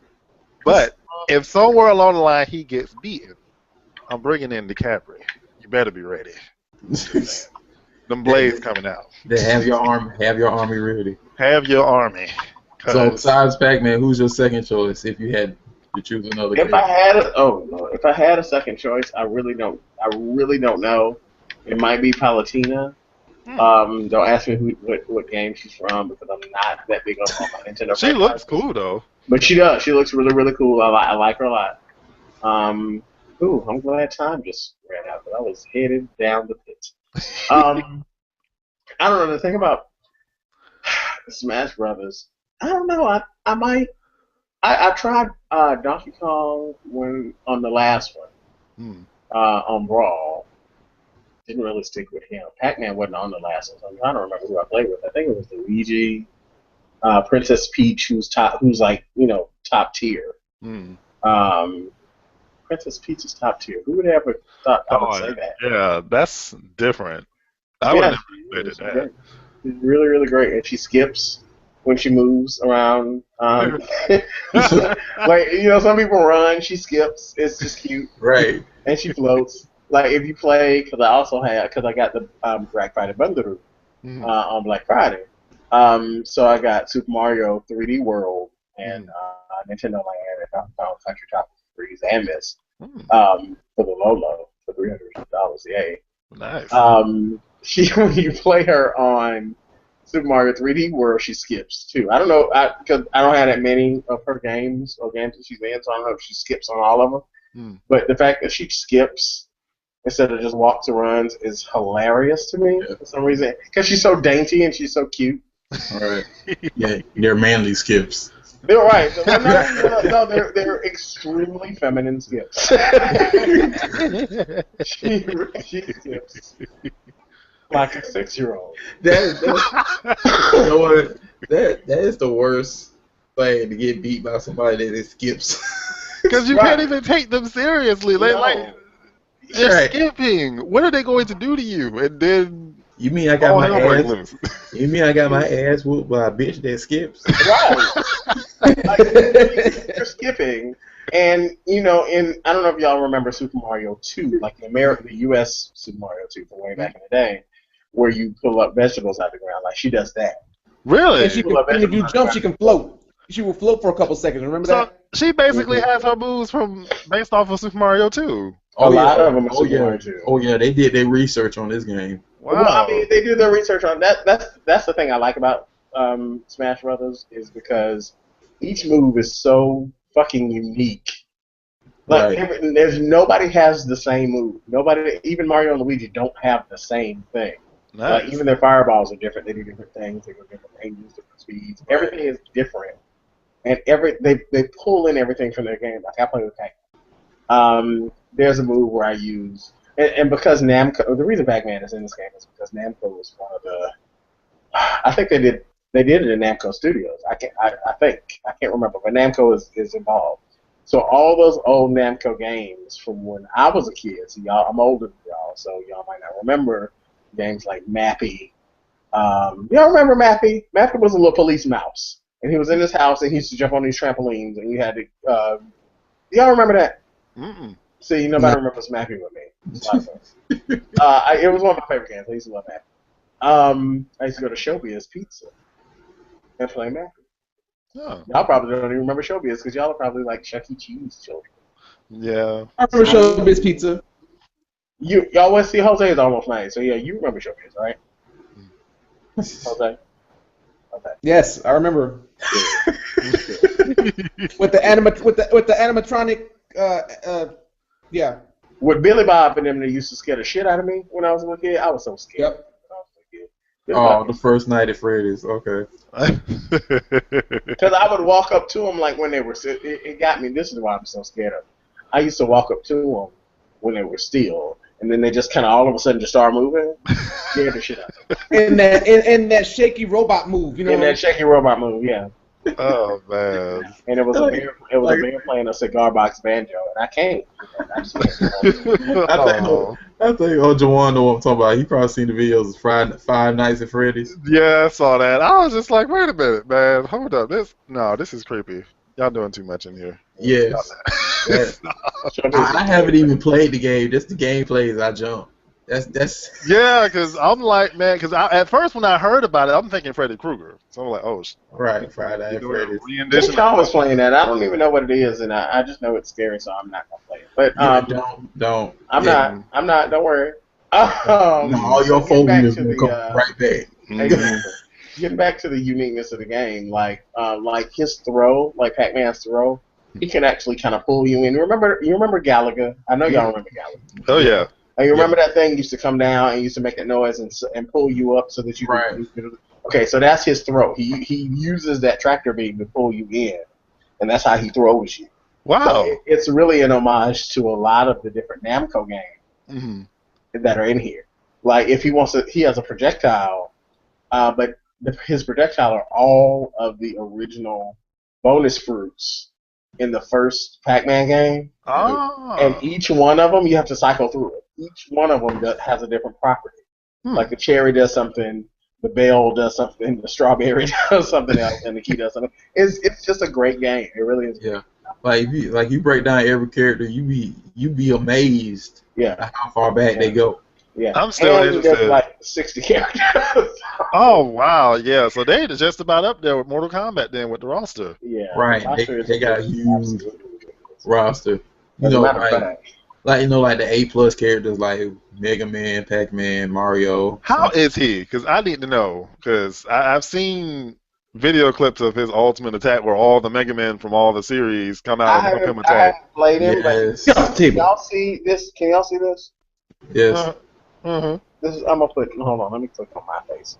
But if somewhere along the line he gets beaten, I'm bringing in DiCaprio. You better be ready. Them blades coming out. Have your army ready. Have your army. So besides Pac-Man, who's your second choice if you had to choose another? If I had a second choice, I really don't know. It might be Palutena. Don't ask me what game she's from because I'm not that big on my Nintendo. She looks cool though. But she does. She looks really, really cool. I like her a lot. I'm glad time just ran out, but I was headed down the pit. I don't know. The thing about Smash Brothers, I don't know. I might. I tried Donkey Kong on the last one on Brawl. Didn't really stick with him. Pac-Man wasn't on the last one. So I'm trying to remember who I played with. I think it was Luigi, Princess Peach, who's top tier. Princess Peach is top tier. Who would ever thought I would say that? Yeah, that's different. I would never expected that. She's really, really great, and she skips. when she moves around. Like some people run, she skips. It's just cute. Right. And she floats. Like if you play, because I got the Black Friday bundle on Black Friday. So I got Super Mario 3D World and Nintendo Land and Donkey Kong Country Tropical Freeze and Miss for the low for $300. Yay! Nice. When you play her on Super Mario 3D World, she skips too. I don't know because I don't have that many of her games or games that she's in, so I don't know if she skips on all of them. But the fact that she skips instead of just walks and runs is hilarious to me for some reason because she's so dainty and she's so cute. All right. Yeah, they're manly skips. They're right. No, they're extremely feminine skips. she skips like a 6-year-old. You know what? That is the worst thing to get beat by somebody that skips. Because you can't even take them seriously. They're skipping. What are they going to do to you? And then you mean I got my ass? You mean I got my ass whooped by a bitch that skips? Right. Like, you're skipping, and I don't know if y'all remember Super Mario 2, like the U.S. Super Mario 2 from way back in the day, where you pull up vegetables out of the ground. Like she does that. Really? And if you jump, she can float. She will float for a couple seconds. Remember that? She basically has her moves based off of Super Mario 2 A lot of them are Super Mario 2. Oh yeah, they did their research on this game. Wow. Well, I mean, they do their research on that. That's the thing I like about Smash Brothers is because each move is so fucking unique. Like nobody has the same move. Nobody, even Mario and Luigi, don't have the same thing. Nice. Like even their fireballs are different. They do different things. They go different ranges, different speeds. Everything is different, and they pull in everything from their game. Like I play with Pac-Man. There's a move where I use. And because Namco, the reason Pac-Man is in this game is because Namco was one of the. I think they did it in Namco Studios. I can't remember, but Namco is involved. So all those old Namco games from when I was a kid. So y'all, I'm older than y'all, so y'all might not remember games like Mappy. Y'all remember Mappy? Mappy was a little police mouse, and he was in his house, and he used to jump on these trampolines, and you had to. Y'all remember that? Mm-mm. See, nobody remembers Mappy with me. It was one of my favorite games. I used to love Mappy. I used to go to Showbiz Pizza and play Mappy. Oh. Y'all probably don't even remember Showbiz because y'all are probably like Chuck E. Cheese children. Yeah. I remember Showbiz Pizza. Y'all want to see Jose is almost 9, so yeah, you remember Showbiz, right? Jose? Okay. Yes, I remember. with the animatronic, yeah. With Billy Bob and them, they used to scare the shit out of me when I was a little kid. I was so scared. Yep. The first night at Freddy's. Okay. Because I would walk up to them like when they were. It got me. This is why I'm so scared of them. I used to walk up to them when they were still, and then they just kind of all of a sudden just start moving. Scared the shit out of them. And that shaky robot move, you know. And that shaky robot move, yeah. Oh man! And it was a bear playing a cigar box banjo, and I can't. I just can't. I think Jawan know what I'm talking about. He probably seen the videos of Five Nights at Freddy's. Yeah, I saw that. I was just like, wait a minute, man, hold up. This is creepy. Y'all doing too much in here. Yes. I haven't even played the game. Just the gameplay I jump. That's yeah, because I'm like, man, because at first when I heard about it, I'm thinking Freddy Krueger. So I'm like, oh, right, Friday Night Freddy's. Sean was playing that. I don't even know what it is, and I just know it's scary, so I'm not gonna play it. But don't. I'm not. Don't worry. All your phobias will come right back. Exactly. Getting back to the uniqueness of the game, like his throw, like Pac-Man's throw, he can actually kind of pull you in. You remember Galaga? I know y'all remember Galaga. Oh yeah. You remember that thing used to come down and used to make that noise and pull you up so that you could. Okay, so that's his throw. He uses that tractor beam to pull you in, and that's how he throws you. Wow. So it's really an homage to a lot of the different Namco games that are in here. Like if he has a projectile, but his projectile are all of the original bonus fruits in the first Pac-Man game. Oh. And each one of them, you have to cycle through it. Each one of them has a different property. Like the cherry does something, the Bell does something, the Strawberry does something else, and the Key does something. It's just a great game. It really is. Yeah. Like if you break down every character, you be amazed at how far back they go. Yeah. I'm still interested. There's like 60 characters. Oh wow, yeah. So they just about up there with Mortal Kombat then with the roster. Yeah. Right. They got a huge roster. You know, like the A+ characters like Mega Man, Pac-Man, Mario. How is he? Because I need to know. Because I've seen video clips of his Ultimate Attack where all the Mega Men from all the series come out and help him attack. I haven't played him, Yes. but can y'all see this? Can y'all see this? Yes. This is, I'm gonna put. Hold on, let me click on my face.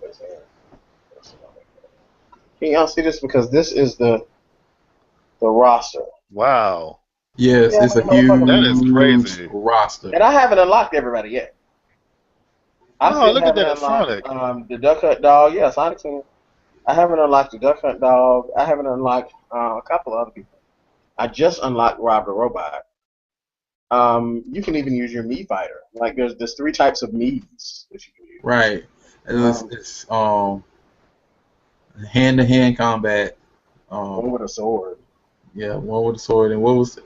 Can y'all see this? Because this is the roster. Wow. Yes, it's a huge that is crazy roster. And I haven't unlocked everybody yet. Look at that, Sonic. The Duck Hunt Dog. Yeah, Sonic's in it. I haven't unlocked the Duck Hunt Dog. I haven't unlocked a couple of other people. I just unlocked Rob the Robot. You can even use your Mii fighter. Like there's 3 types of Miis that you can use. Right. It's hand-to-hand combat. One with a sword. Yeah, one with a sword, and what was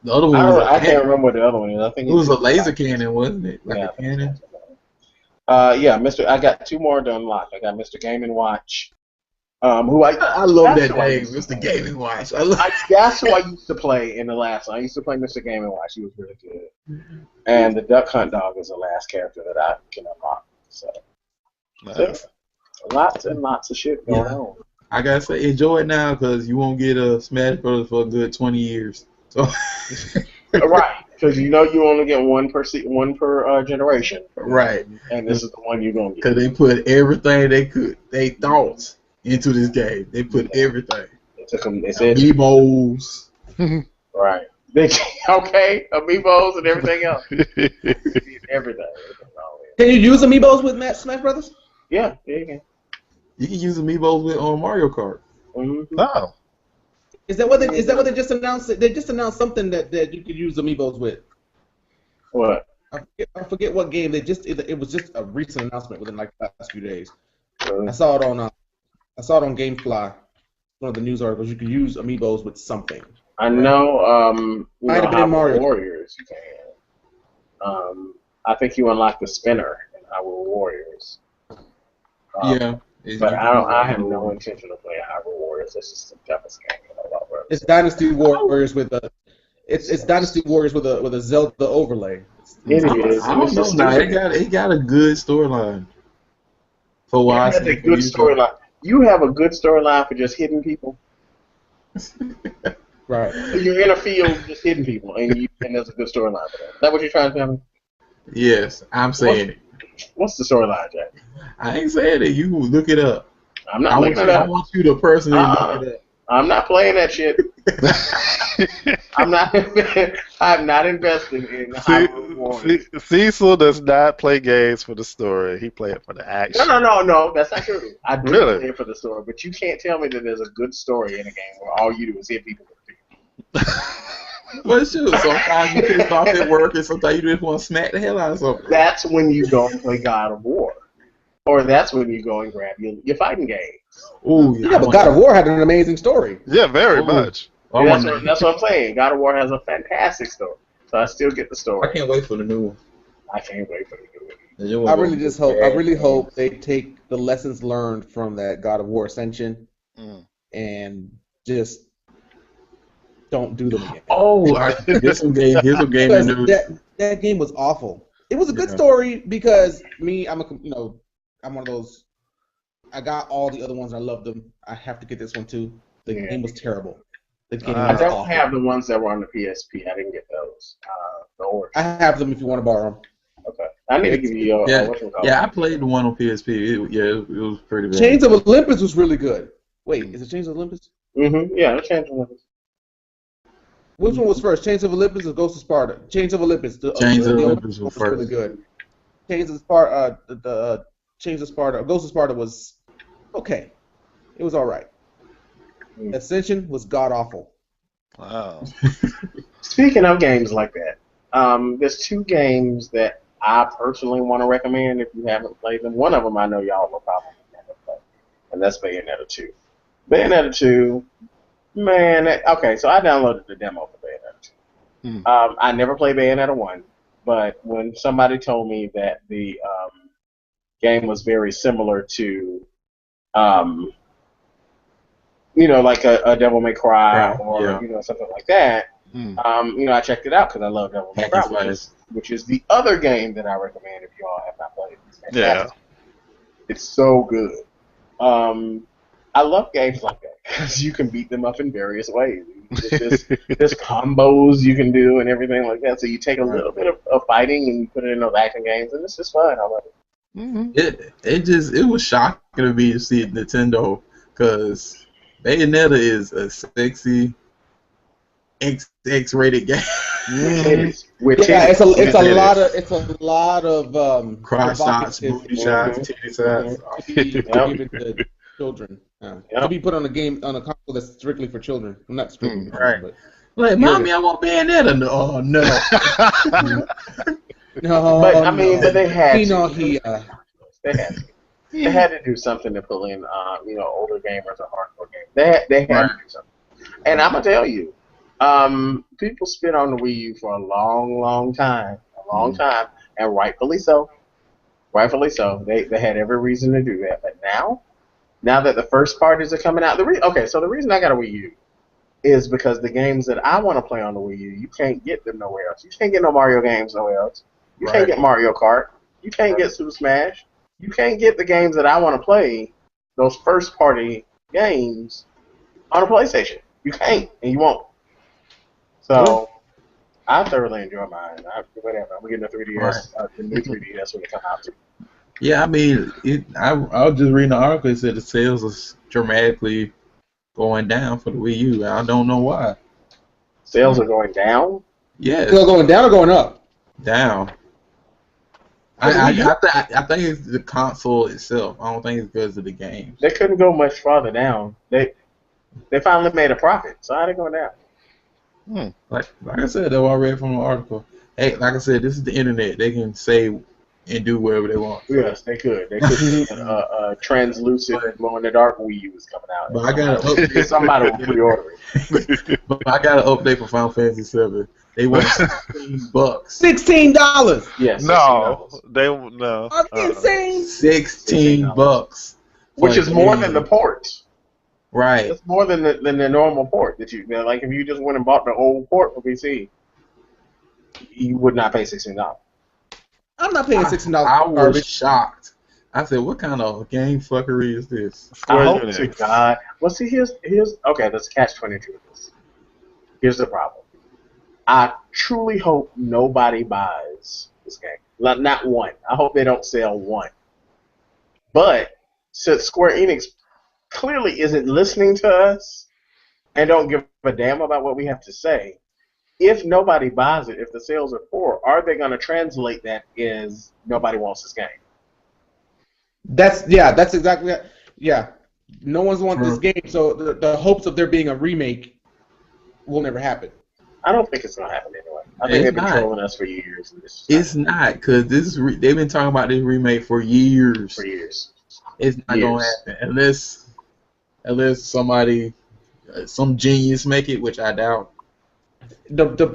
the other one? I can't remember what the other one is. I think it was a laser cannon, wasn't it? Like a cannon. Yeah, I got 2 more to unlock. I got Mr. Game & Watch. Who I love that name, Mr. Game & Watch. That's who I used to play in the last one. I used to play Mr. Game & Watch. He was really good. And the Duck Hunt Dog is the last character that I can unlock. So, nice. Lots and lots of shit going on. I gotta say, enjoy it now because you won't get a Smash Bros. For a good 20 years. So. Right, because you only get one per generation. Right. And this is the one you're gonna get. Because they put everything they thought into this game. They put everything. They said Amiibos. Right. Okay, Amiibos and everything else. Everything. Can you use Amiibos with Smash Brothers? Yeah, you can. You can use Amiibos with Mario Kart. Oh. Is that what they just announced? They just announced something that you could use Amiibos with. What? I forget what game. It was just a recent announcement within like the last few days. I saw it on GameFly, one of the news articles. You could use Amiibos with something. I know. Might have been Mario Warriors. You can. I think you unlock the spinner in Hyrule Warriors. Yeah. But I have no intention of playing Hyrule Warriors. It's just the toughest game in a lot of It's Dynasty Warriors with a. It's Dynasty Warriors with a Zelda overlay. It is. I don't know. Now it got a good storyline. For why? It has a good storyline. You have a good storyline for just hitting people. Right. You're in a field just hitting people, and there's a good storyline for that. Is that what you're trying to tell me? Yes, I'm saying it. What's the storyline, Jack? I ain't saying it. You look it up. I'm not looking it up. I want you to personally look it up. I'm not playing that shit. I'm not investing in Hyrule Warriors. Cecil does not play games for the story. He plays it for the action. No. That's not true. I do Really? play it for the story, but you can't tell me that there's a good story in a game where all you do is hit people with people. Well, sure. Sometimes you pissed off at work, and sometimes you just want to smack the hell out of something. That's when you go and play God of War. Or that's when you go and grab your fighting games. Ooh, yeah, but God of War had an amazing story. Yeah, very much. That's what I'm saying. God of War has a fantastic story. So I still get the story. I can't wait for the new one. I can't wait for the new one. I really hope they take the lessons learned from that God of War Ascension and just don't do them again. Oh, here's some game news. That game was awful. It was a good story because I'm one of those. I got all the other ones. I love them. I have to get this one too. The game was terrible. The game I was don't awful. have the ones that were on the PSP. I didn't get those. I have them if you want to borrow them. Okay. I need to give you I played the one on PSP. It was pretty bad. Chains of Olympus was really good. Wait, is it Chains of Olympus? Mm-hmm. Yeah, it's Chains of Olympus. Which one was first, Chains of Olympus or Ghost of Sparta? Chains of Olympus. Chains of Olympus was first. Really good. Chains of Sparta. Chains of Sparta. Ghost of Sparta was okay. It was all right. Ascension was god awful. Wow. Speaking of games like that, there's 2 games that I personally want to recommend if you haven't played them. One of them I know y'all will probably never play, and that's Bayonetta 2. Bayonetta 2, man. Okay, so I downloaded the demo for Bayonetta 2. I never played Bayonetta 1, but when somebody told me that the game was very similar to, like a Devil May Cry or something like that. I checked it out because I love Devil May Cry, which is the other game that I recommend if y'all have not played. It's so good. I love games like that because you can beat them up in various ways. There's combos you can do and everything like that. So you take a little bit of fighting and you put it in those action games, and it's just fun. I love it. It was shocking to me to see Nintendo because Bayonetta is a sexy X-rated game. It is. It's a lot of cross shots, booty shots, titty shots. Give it to children. To be put on a console that's strictly for children. Well, not strictly, but like, mommy, I want Bayonetta. No, no. No, but I mean, but they had they had to do something to pull in, older gamers or hardcore gamers. They had to do something. And I'm gonna tell you, people spit on the Wii U for a long time, and rightfully so. Rightfully so. They had every reason to do that. But now that the first parties are coming out, so the reason I got a Wii U is because the games that I want to play on the Wii U, you can't get them nowhere else. You can't get no Mario games nowhere else. You can't get Mario Kart. You can't get Super Smash. You can't get the games that I want to play, those first party games, on a PlayStation. You can't, and you won't. So I thoroughly enjoy mine. Whatever. I'm getting a 3DS, the new 3DS when it comes out too. Yeah, I mean, I was just reading the article. It said the sales is dramatically going down for the Wii U. I don't know why. Sales are going down? Yes. They're going down or going up? Down. I think it's the console itself. I don't think it's because of the game. They couldn't go much farther down. They finally made a profit, so how are they going down? Like I said, though, I read from the article. Hey, like I said, this is the internet. They can say and do whatever they want. Yes, they could. They could translucent glow-in-the-dark Wii U is coming out. But I got an update. Somebody will pre-order it. But I got an update for Final Fantasy VII. They want $16. $16. Yes. No, I'm insane. $16. Which is more than the ports. Right. It's more than the normal port that like if you just went and bought the old port for PC, you would not pay $16. I'm not paying $16. I was shocked. I said, "What kind of game fuckery is this?" I hope to God. Well, see, here's okay. Let's catch 22 of this. Here's the problem. I truly hope nobody buys this game. Not one. I hope they don't sell one. But since Square Enix clearly isn't listening to us and don't give a damn about what we have to say, if nobody buys it, if the sales are poor, are they going to translate that as nobody wants this game? That's exactly it. Yeah. No one's want this game, so the hopes of there being a remake will never happen. I don't think it's going to happen anyway. I think they've been trolling us for years. It's not, because they've been talking about this remake for years. It's not going to happen unless somebody, some genius make it, which I doubt. The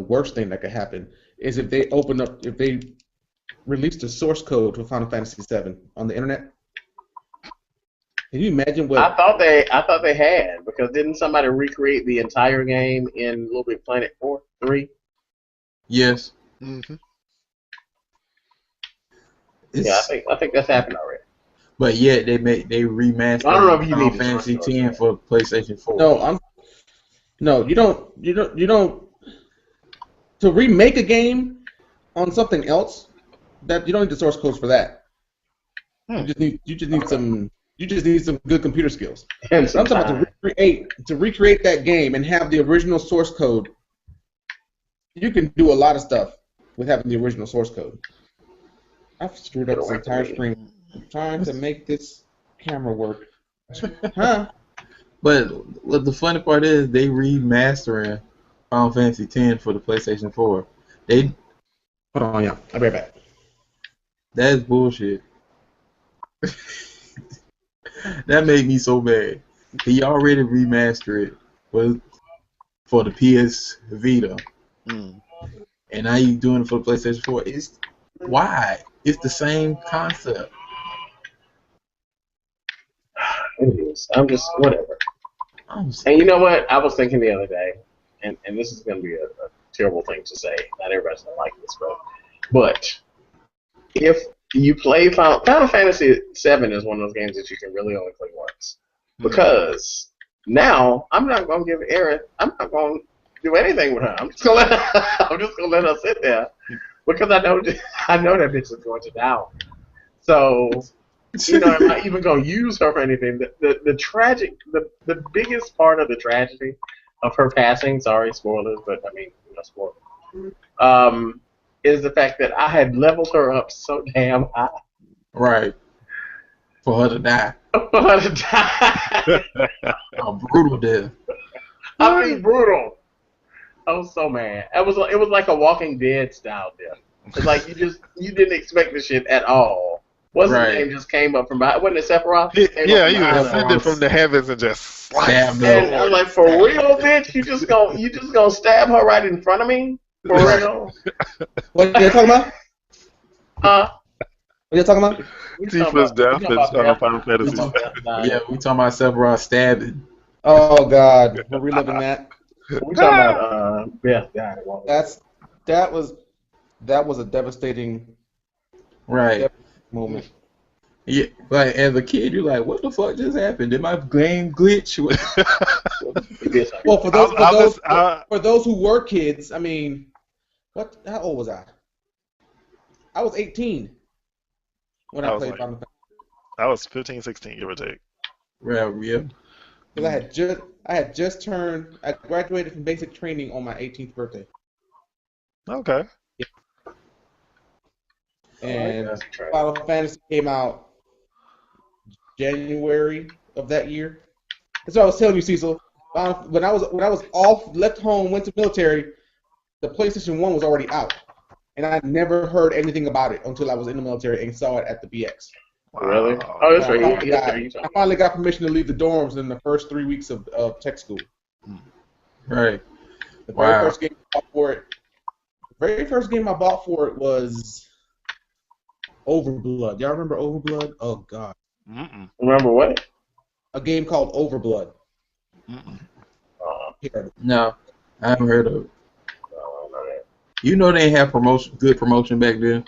worst thing that could happen is if they release the source code for Final Fantasy VII on the internet. Can you imagine what? I thought they had, because didn't somebody recreate the entire game in Little Big Planet 3? Yes. Mm-hmm. Yeah, I think that's happened already. But yet they remastered Final Fantasy X for PlayStation 4. No, you don't. To remake a game on something else, that you don't need the source codes for that. You just need some good computer skills. I'm talking about to recreate that game and have the original source code. You can do a lot of stuff with having the original source code. I've screwed up this entire screen. I'm trying to make this camera work. Huh? But what the funny part is, they remastering Final Fantasy X for the PlayStation 4. Hold on, yeah. I'll be right back. That's bullshit. That made me so mad. He already remastered it for the PS Vita. And now you doing it for the PlayStation 4. Why? It's the same concept. It is. I'm just whatever. And you know what? I was thinking the other day, and this is going to be a terrible thing to say. Not everybody's going to like this, but if you play Final Fantasy VII is one of those games that you can really only play once. Because now I'm not going to give Erin, I'm not going to do anything with her. I'm just going to let her sit there because I know that bitch is going to die. So, I'm not even going to use her for anything. The biggest part of the tragedy of her passing, sorry, spoilers, but I mean, spoilers, is the fact that I had leveled her up so damn high. Right. For her to die. For her to die. A brutal death. I mean, brutal. I was so mad. It was like a Walking Dead style death. It's like you didn't expect this shit at all. His name just came up from behind? Wasn't it Sephiroth? Yeah, he ascended from the heavens and just sliced. And I'm like, for real, bitch? You just gonna stab her right in front of me? For real? What are you talking about? What are you talking about? Tifa's death in Final Fantasy. Yeah, we talking about Sephiroth stabbing. Oh God, we're reliving that. We talking about Beth that was a devastating moment. Yeah, like as a kid, you're like, "What the fuck just happened? Did my game glitch?" Well, for those who were kids, I mean, how old was I? I was 18 when I played Final Fantasy. I was 15, 16, give or take. Yeah. Because I graduated from basic training on my 18th birthday. Okay. Yeah. And Final Fantasy came out January of that year. That's what I was telling you, Cecil. When I was left home, went to military, the PlayStation 1 was already out. And I never heard anything about it until I was in the military and saw it at the BX. Wow. Really? Oh, that's right. I finally got permission to leave the dorms in the first 3 weeks of tech school. Right. The very first game I bought for it was Overblood. Y'all remember Overblood? Oh God. Remember what? A game called Overblood. No, I haven't heard of it. You know they have good promotion back then.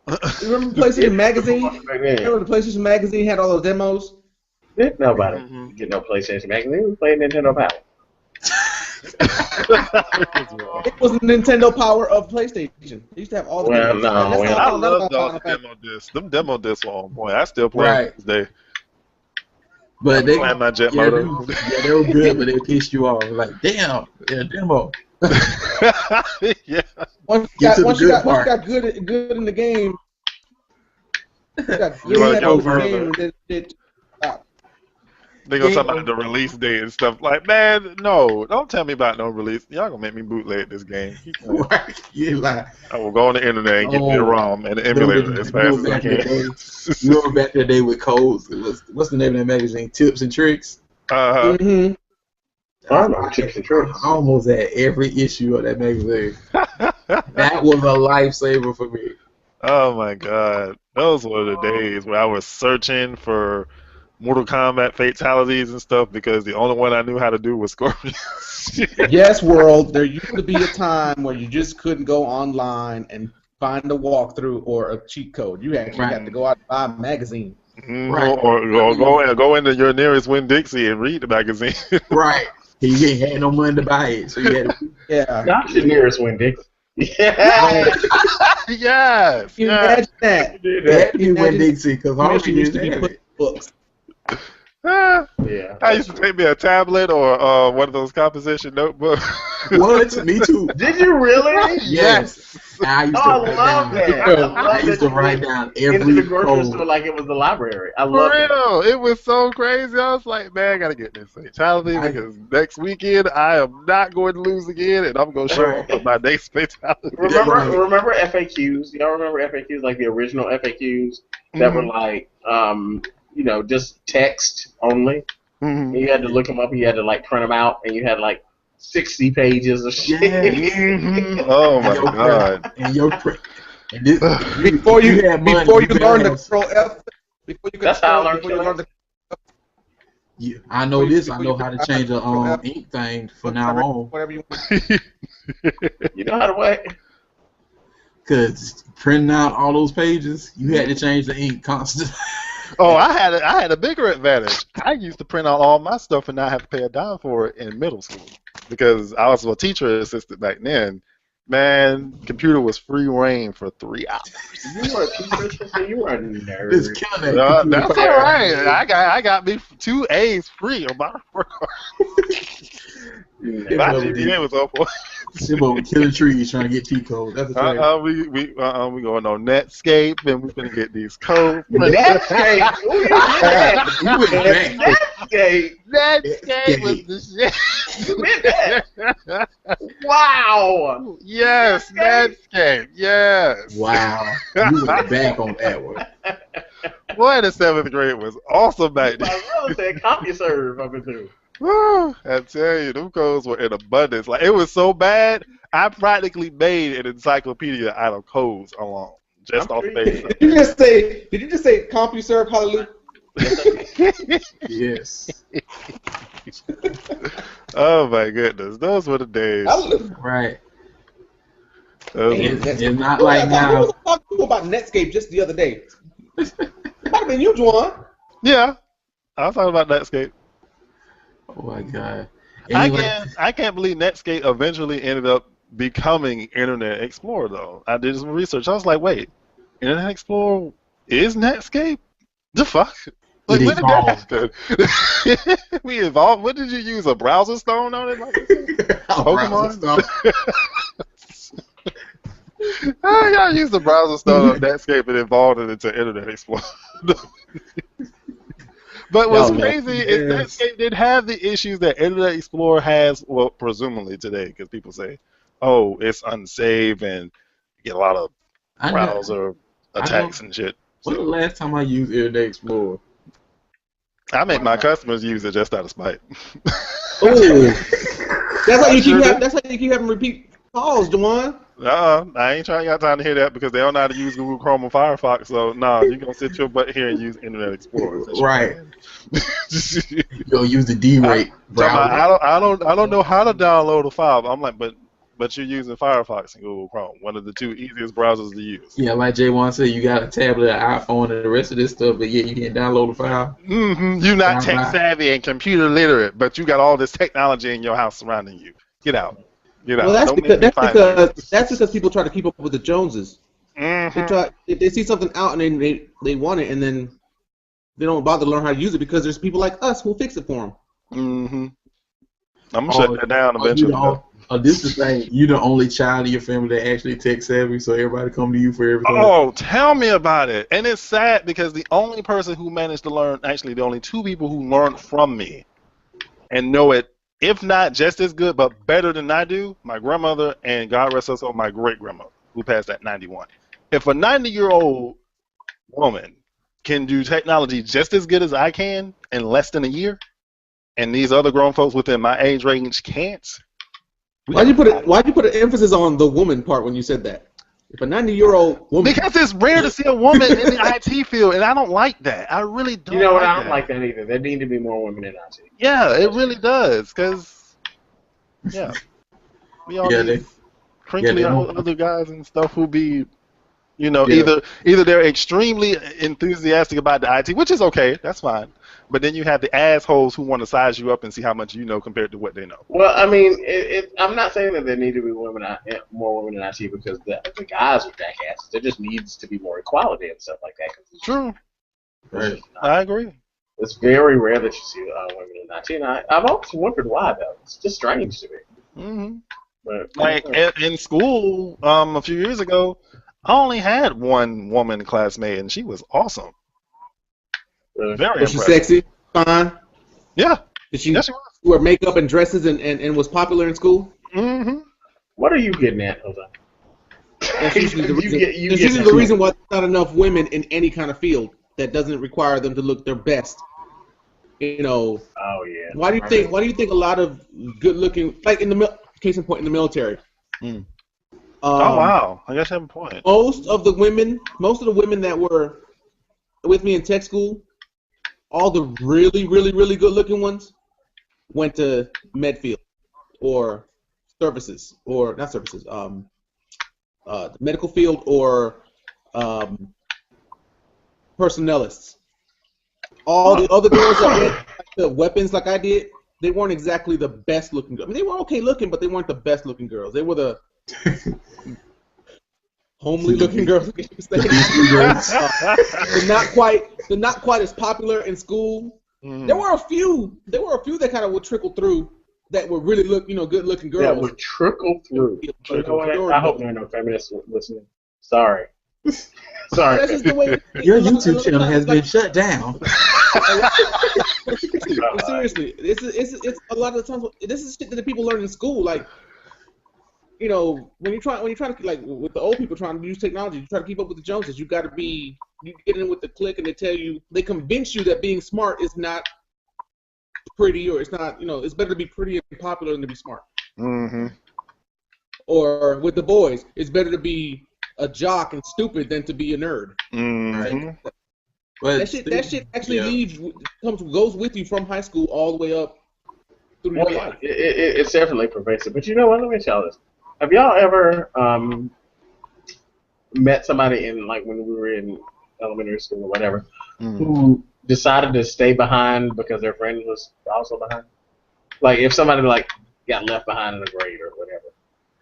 You remember PlayStation Magazine? Remember the PlayStation Magazine had all those demos? Didn't nobody get no PlayStation Magazine. We played Nintendo Power. It was the Nintendo Power of PlayStation. They used to have all the demos. I love those demo discs. Them demo discs were on point. I still play them to this day. But they my jet motor. They were good, but they pissed you off. Like, damn, they're a demo. Yeah. Once you got good in the game, you got good in the game, They gonna talk about the release date and stuff. Like, man, no, don't tell me about no release. Y'all gonna make me bootleg this game. Right? You lie. I will go on the internet and get me a ROM and the emulator as fast as I can. You remember back in the day with codes? What's the name of that magazine? Tips and Tricks. I remember Tips and Tricks. I almost had every issue of that magazine. That was a lifesaver for me. Oh my God, those were the days where I was searching for Mortal Kombat fatalities and stuff because the only one I knew how to do was Scorpion. Yes, world. There used to be a time where you just couldn't go online and find a walkthrough or a cheat code. You actually had to go out and buy a magazine. Or go into your nearest Winn-Dixie and read the magazine. Right. He ain't had no money to buy it, so you had to. Not your nearest Winn-Dixie. Yeah. Yes. You imagine that. It had to be Winn-Dixie because all she used to be books. I used to take me a tablet or one of those composition notebooks. What? Me too. Did you really? Yes. I used Oh, to I write love down. that. I love I used to that. write down Into every the grocery store code. like it was the library. I For love it. real, it was so crazy. I was like, man, I gotta get this fatality because next weekend I am not going to lose again, and I'm gonna show up with my next fatality. Remember FAQs? Y'all remember FAQs, like the original FAQs that were like, just text only. Mm-hmm. You had to look them up. You had to like print them out, and you had like 60 pages of shit. Mm-hmm. Oh my god! And your and this, Before you had money, before you learn the have, Control F, before you That's how I learned. before you learn the yeah, I know this. I know how to change the ink thing from now on. Whatever you want. You know how to wait. Cause printing out all those pages, you had to change the ink constantly. Oh, I had a bigger advantage. I used to print out all my stuff and not have to pay a dime for it in middle school because I was a teacher assistant back then. Man, computer was free reign for 3 hours. You were a teacher assistant. You were a nerd. It's killing that. That's all right. I got me 2 A's free on my report card. My GPA was up. Simba killing trees trying to get cheat codes. That's a we going on Netscape and we're gonna get these codes. Netscape. Netscape was the shit. Wow. Yes, Netscape. Yes. Wow. You went back on that one. Boy, the 7th grade was awesome back then. I really said CompuServe up into. Woo, I tell you, them codes were in abundance. Like, it was so bad, I practically made an encyclopedia out of codes alone, just off base. Did you just say CompuServe? Hallelujah. Yes. Oh my goodness, those were the days. Right. It's not like now. I was talking about Netscape just the other day. Might have been you, Juwan. Yeah, I was talking about Netscape. Oh my god! I can't believe Netscape eventually ended up becoming Internet Explorer though. I did some research. I was like, wait, Internet Explorer is Netscape? The fuck? Like, when did that happen? We evolved. What did you use? A browser stone on it? Like Pokemon? Y'all used the browser stone on Netscape and evolved it into Internet Explorer. But what's crazy is Netscape did have the issues that Internet Explorer has, well, presumably today, because people say, oh, it's unsafe and you get a lot of browser attacks and shit. When was the last time I used Internet Explorer? I make my customers use it just out of spite. Oh, that's how you keep having repeat calls, Juwan. I ain't got time to hear that because they don't know how to use Google Chrome or Firefox. So you're gonna sit your butt here and use Internet Explorer. Right. You're gonna use the D-rate browser. I don't know how to download a file. I'm like, but you're using Firefox and Google Chrome, one of the 2 easiest browsers to use. Yeah, like J1 said, you got a tablet, an iPhone, and the rest of this stuff, but yet you can't download a file. Mm-hmm. You're not tech savvy and computer literate, but you got all this technology in your house surrounding you. Get out. Well, that's because people try to keep up with the Joneses. Mm-hmm. They see something out and they want it, and then they don't bother to learn how to use it because there's people like us who'll fix it for them. Mm-hmm. I'm gonna shut that down eventually. This is the thing. You're the only child in your family that actually tech savvy, so everybody come to you for everything. Oh, tell me about it. And it's sad because the only person who managed to learn, actually the only 2 people who learned from me and know it, if not just as good, but better than I do, my grandmother and God rest her soul, my great-grandmother, who passed at 91. If a 90-year-old woman can do technology just as good as I can in less than a year, and these other grown folks within my age range can't. Why'd you put an emphasis on the woman part when you said that? If a 90-year-old woman... Because it's rare to see a woman in the IT field, and I don't like that. I really don't. You know what? I don't like that either. There need to be more women in IT. Yeah, it really does. Because, we all need crinkly other guys and stuff who be, either they're extremely enthusiastic about the IT, which is okay, that's fine. But then you have the assholes who want to size you up and see how much you know compared to what they know. Well, I mean, I'm not saying that there need to be more women in IT because the guys are jackasses. There just needs to be more equality and stuff like that. True. Right. I agree. It's very rare that you see women in IT, and I've always wondered why, though. It's just strange to me. Mm-hmm. But Like in school, a few years ago, I only had one woman classmate, and she was awesome. really. Very Was she impressive. sexy? Fine. Yeah. Did she Yes, she was. wear makeup and dresses and was popular in school? Mm-hmm. What are you getting at, Jose? That's usually the reason. you That's get usually the reason why there's not enough women in any kind of field that doesn't require them to look their best. You know. Oh yeah. Why do you think? Why do you think a lot of good-looking, like in the case in point in the military? Mm. Oh wow! I guess you have a point. Most of the women that were with me in tech school, all the really, really, really good-looking ones went to Medfield or services, or not services, the medical field or personnelists. All the other girls that went to weapons like I did, they weren't exactly the best looking girls. I mean, they were okay looking, but they weren't the best looking girls. They were the homely looking girls. They're not quite as popular in school. Mm. There were a few that kind of would trickle through that were really good looking girls. That would trickle through. You know what? I hope there are no feminists listening. Sorry. Sorry. That's just the way Your YouTube channel has been shut down. Seriously, it's a lot of the times. This is shit that the people learn in school. Like, you know, when you try to, like, with the old people trying to use technology, you try to keep up with the Joneses. You got to be, you get in with the clique, and they convince you that being smart is not pretty, or it's not, you know, it's better to be pretty and popular than to be smart. Mm-hmm. Or with the boys, it's better to be a jock and stupid than to be a nerd. Mm-hmm. But That shit actually goes with you from high school all the way up through your life. It's definitely pervasive. But you know what? Let me tell you this. Have y'all ever met somebody in, like, when we were in elementary school or whatever, who decided to stay behind because their friend was also behind? Like, if somebody, like, got left behind in a grade or whatever.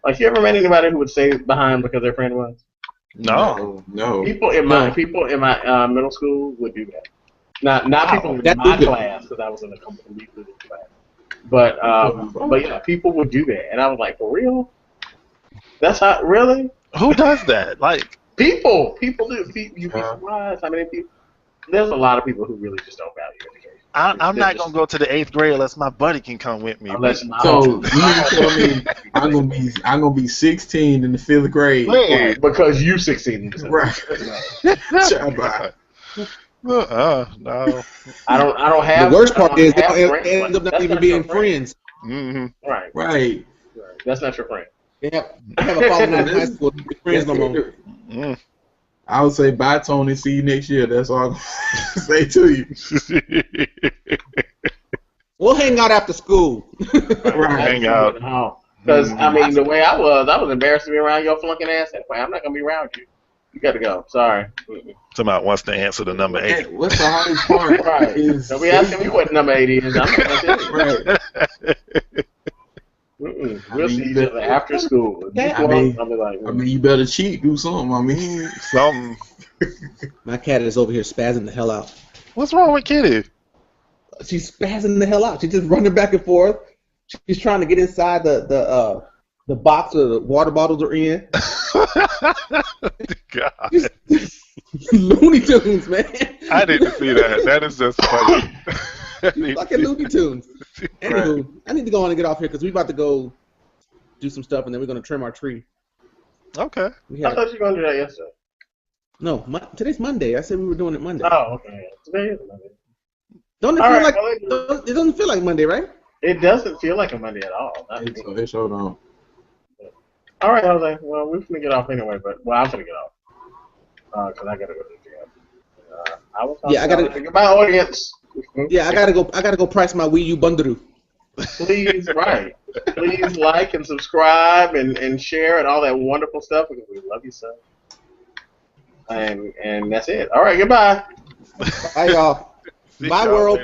Like, you ever met anybody who would stay behind because their friend was? No. People in my middle school would do that. Not people in my class, because I was in a completely different class. But yeah, people would do that, and I was like, for real? That's how, really? Who does that? Like, people do. You'd be surprised how many people. There's a lot of people who really just don't value education. I'm not gonna go to the 8th grade unless my buddy can come with me. So you tell me I'm gonna be 16 in the 5th grade. Right, because you 16. Right. No. I don't have. The worst part is they end up not even being friends. Mm-hmm. Right. That's not your friend. They have a following in high school. Friends no more. Mm. I would say bye, Tony. See you next year. That's all I'm gonna say to you. We'll hang out after school. Right. Hang out. Because I mean, the way I was embarrassed to be around your flunking ass. Anyway, I'm not gonna be around you. You got to go. Sorry. Somebody wants to answer the number 8. Hey, what's the hardest part? Right. Don't be asking me what number 8 is. I'm not gonna tell you. Right. We'll see each other after school. I mean, you better cheat, do something. I mean, something. My cat is over here spazzing the hell out. What's wrong with Kitty? She's spazzing the hell out. She's just running back and forth. She's trying to get inside the box where the water bottles are in. God. Looney Tunes, man. I didn't see that. That is just funny. Fucking Looney Tunes. Anywho, I need to go on and get off here because we're about to go do some stuff and then we're going to trim our tree. Okay. I thought you were going to do that yesterday. No, today's Monday. I said we were doing it Monday. Oh, okay. Today is Monday. It doesn't feel like Monday, right? It doesn't feel like a Monday at all. It's hold on. All right, Jose. Well, we're going to get off anyway, but I'm going to get off. Because I got to go to the gym. I got to. Goodbye, audience. Yeah, I gotta go price my Wii U bundle. Please, right. Please like and subscribe and share and all that wonderful stuff because we love you so. And that's it. All right, goodbye. Bye, y'all. Bye, world.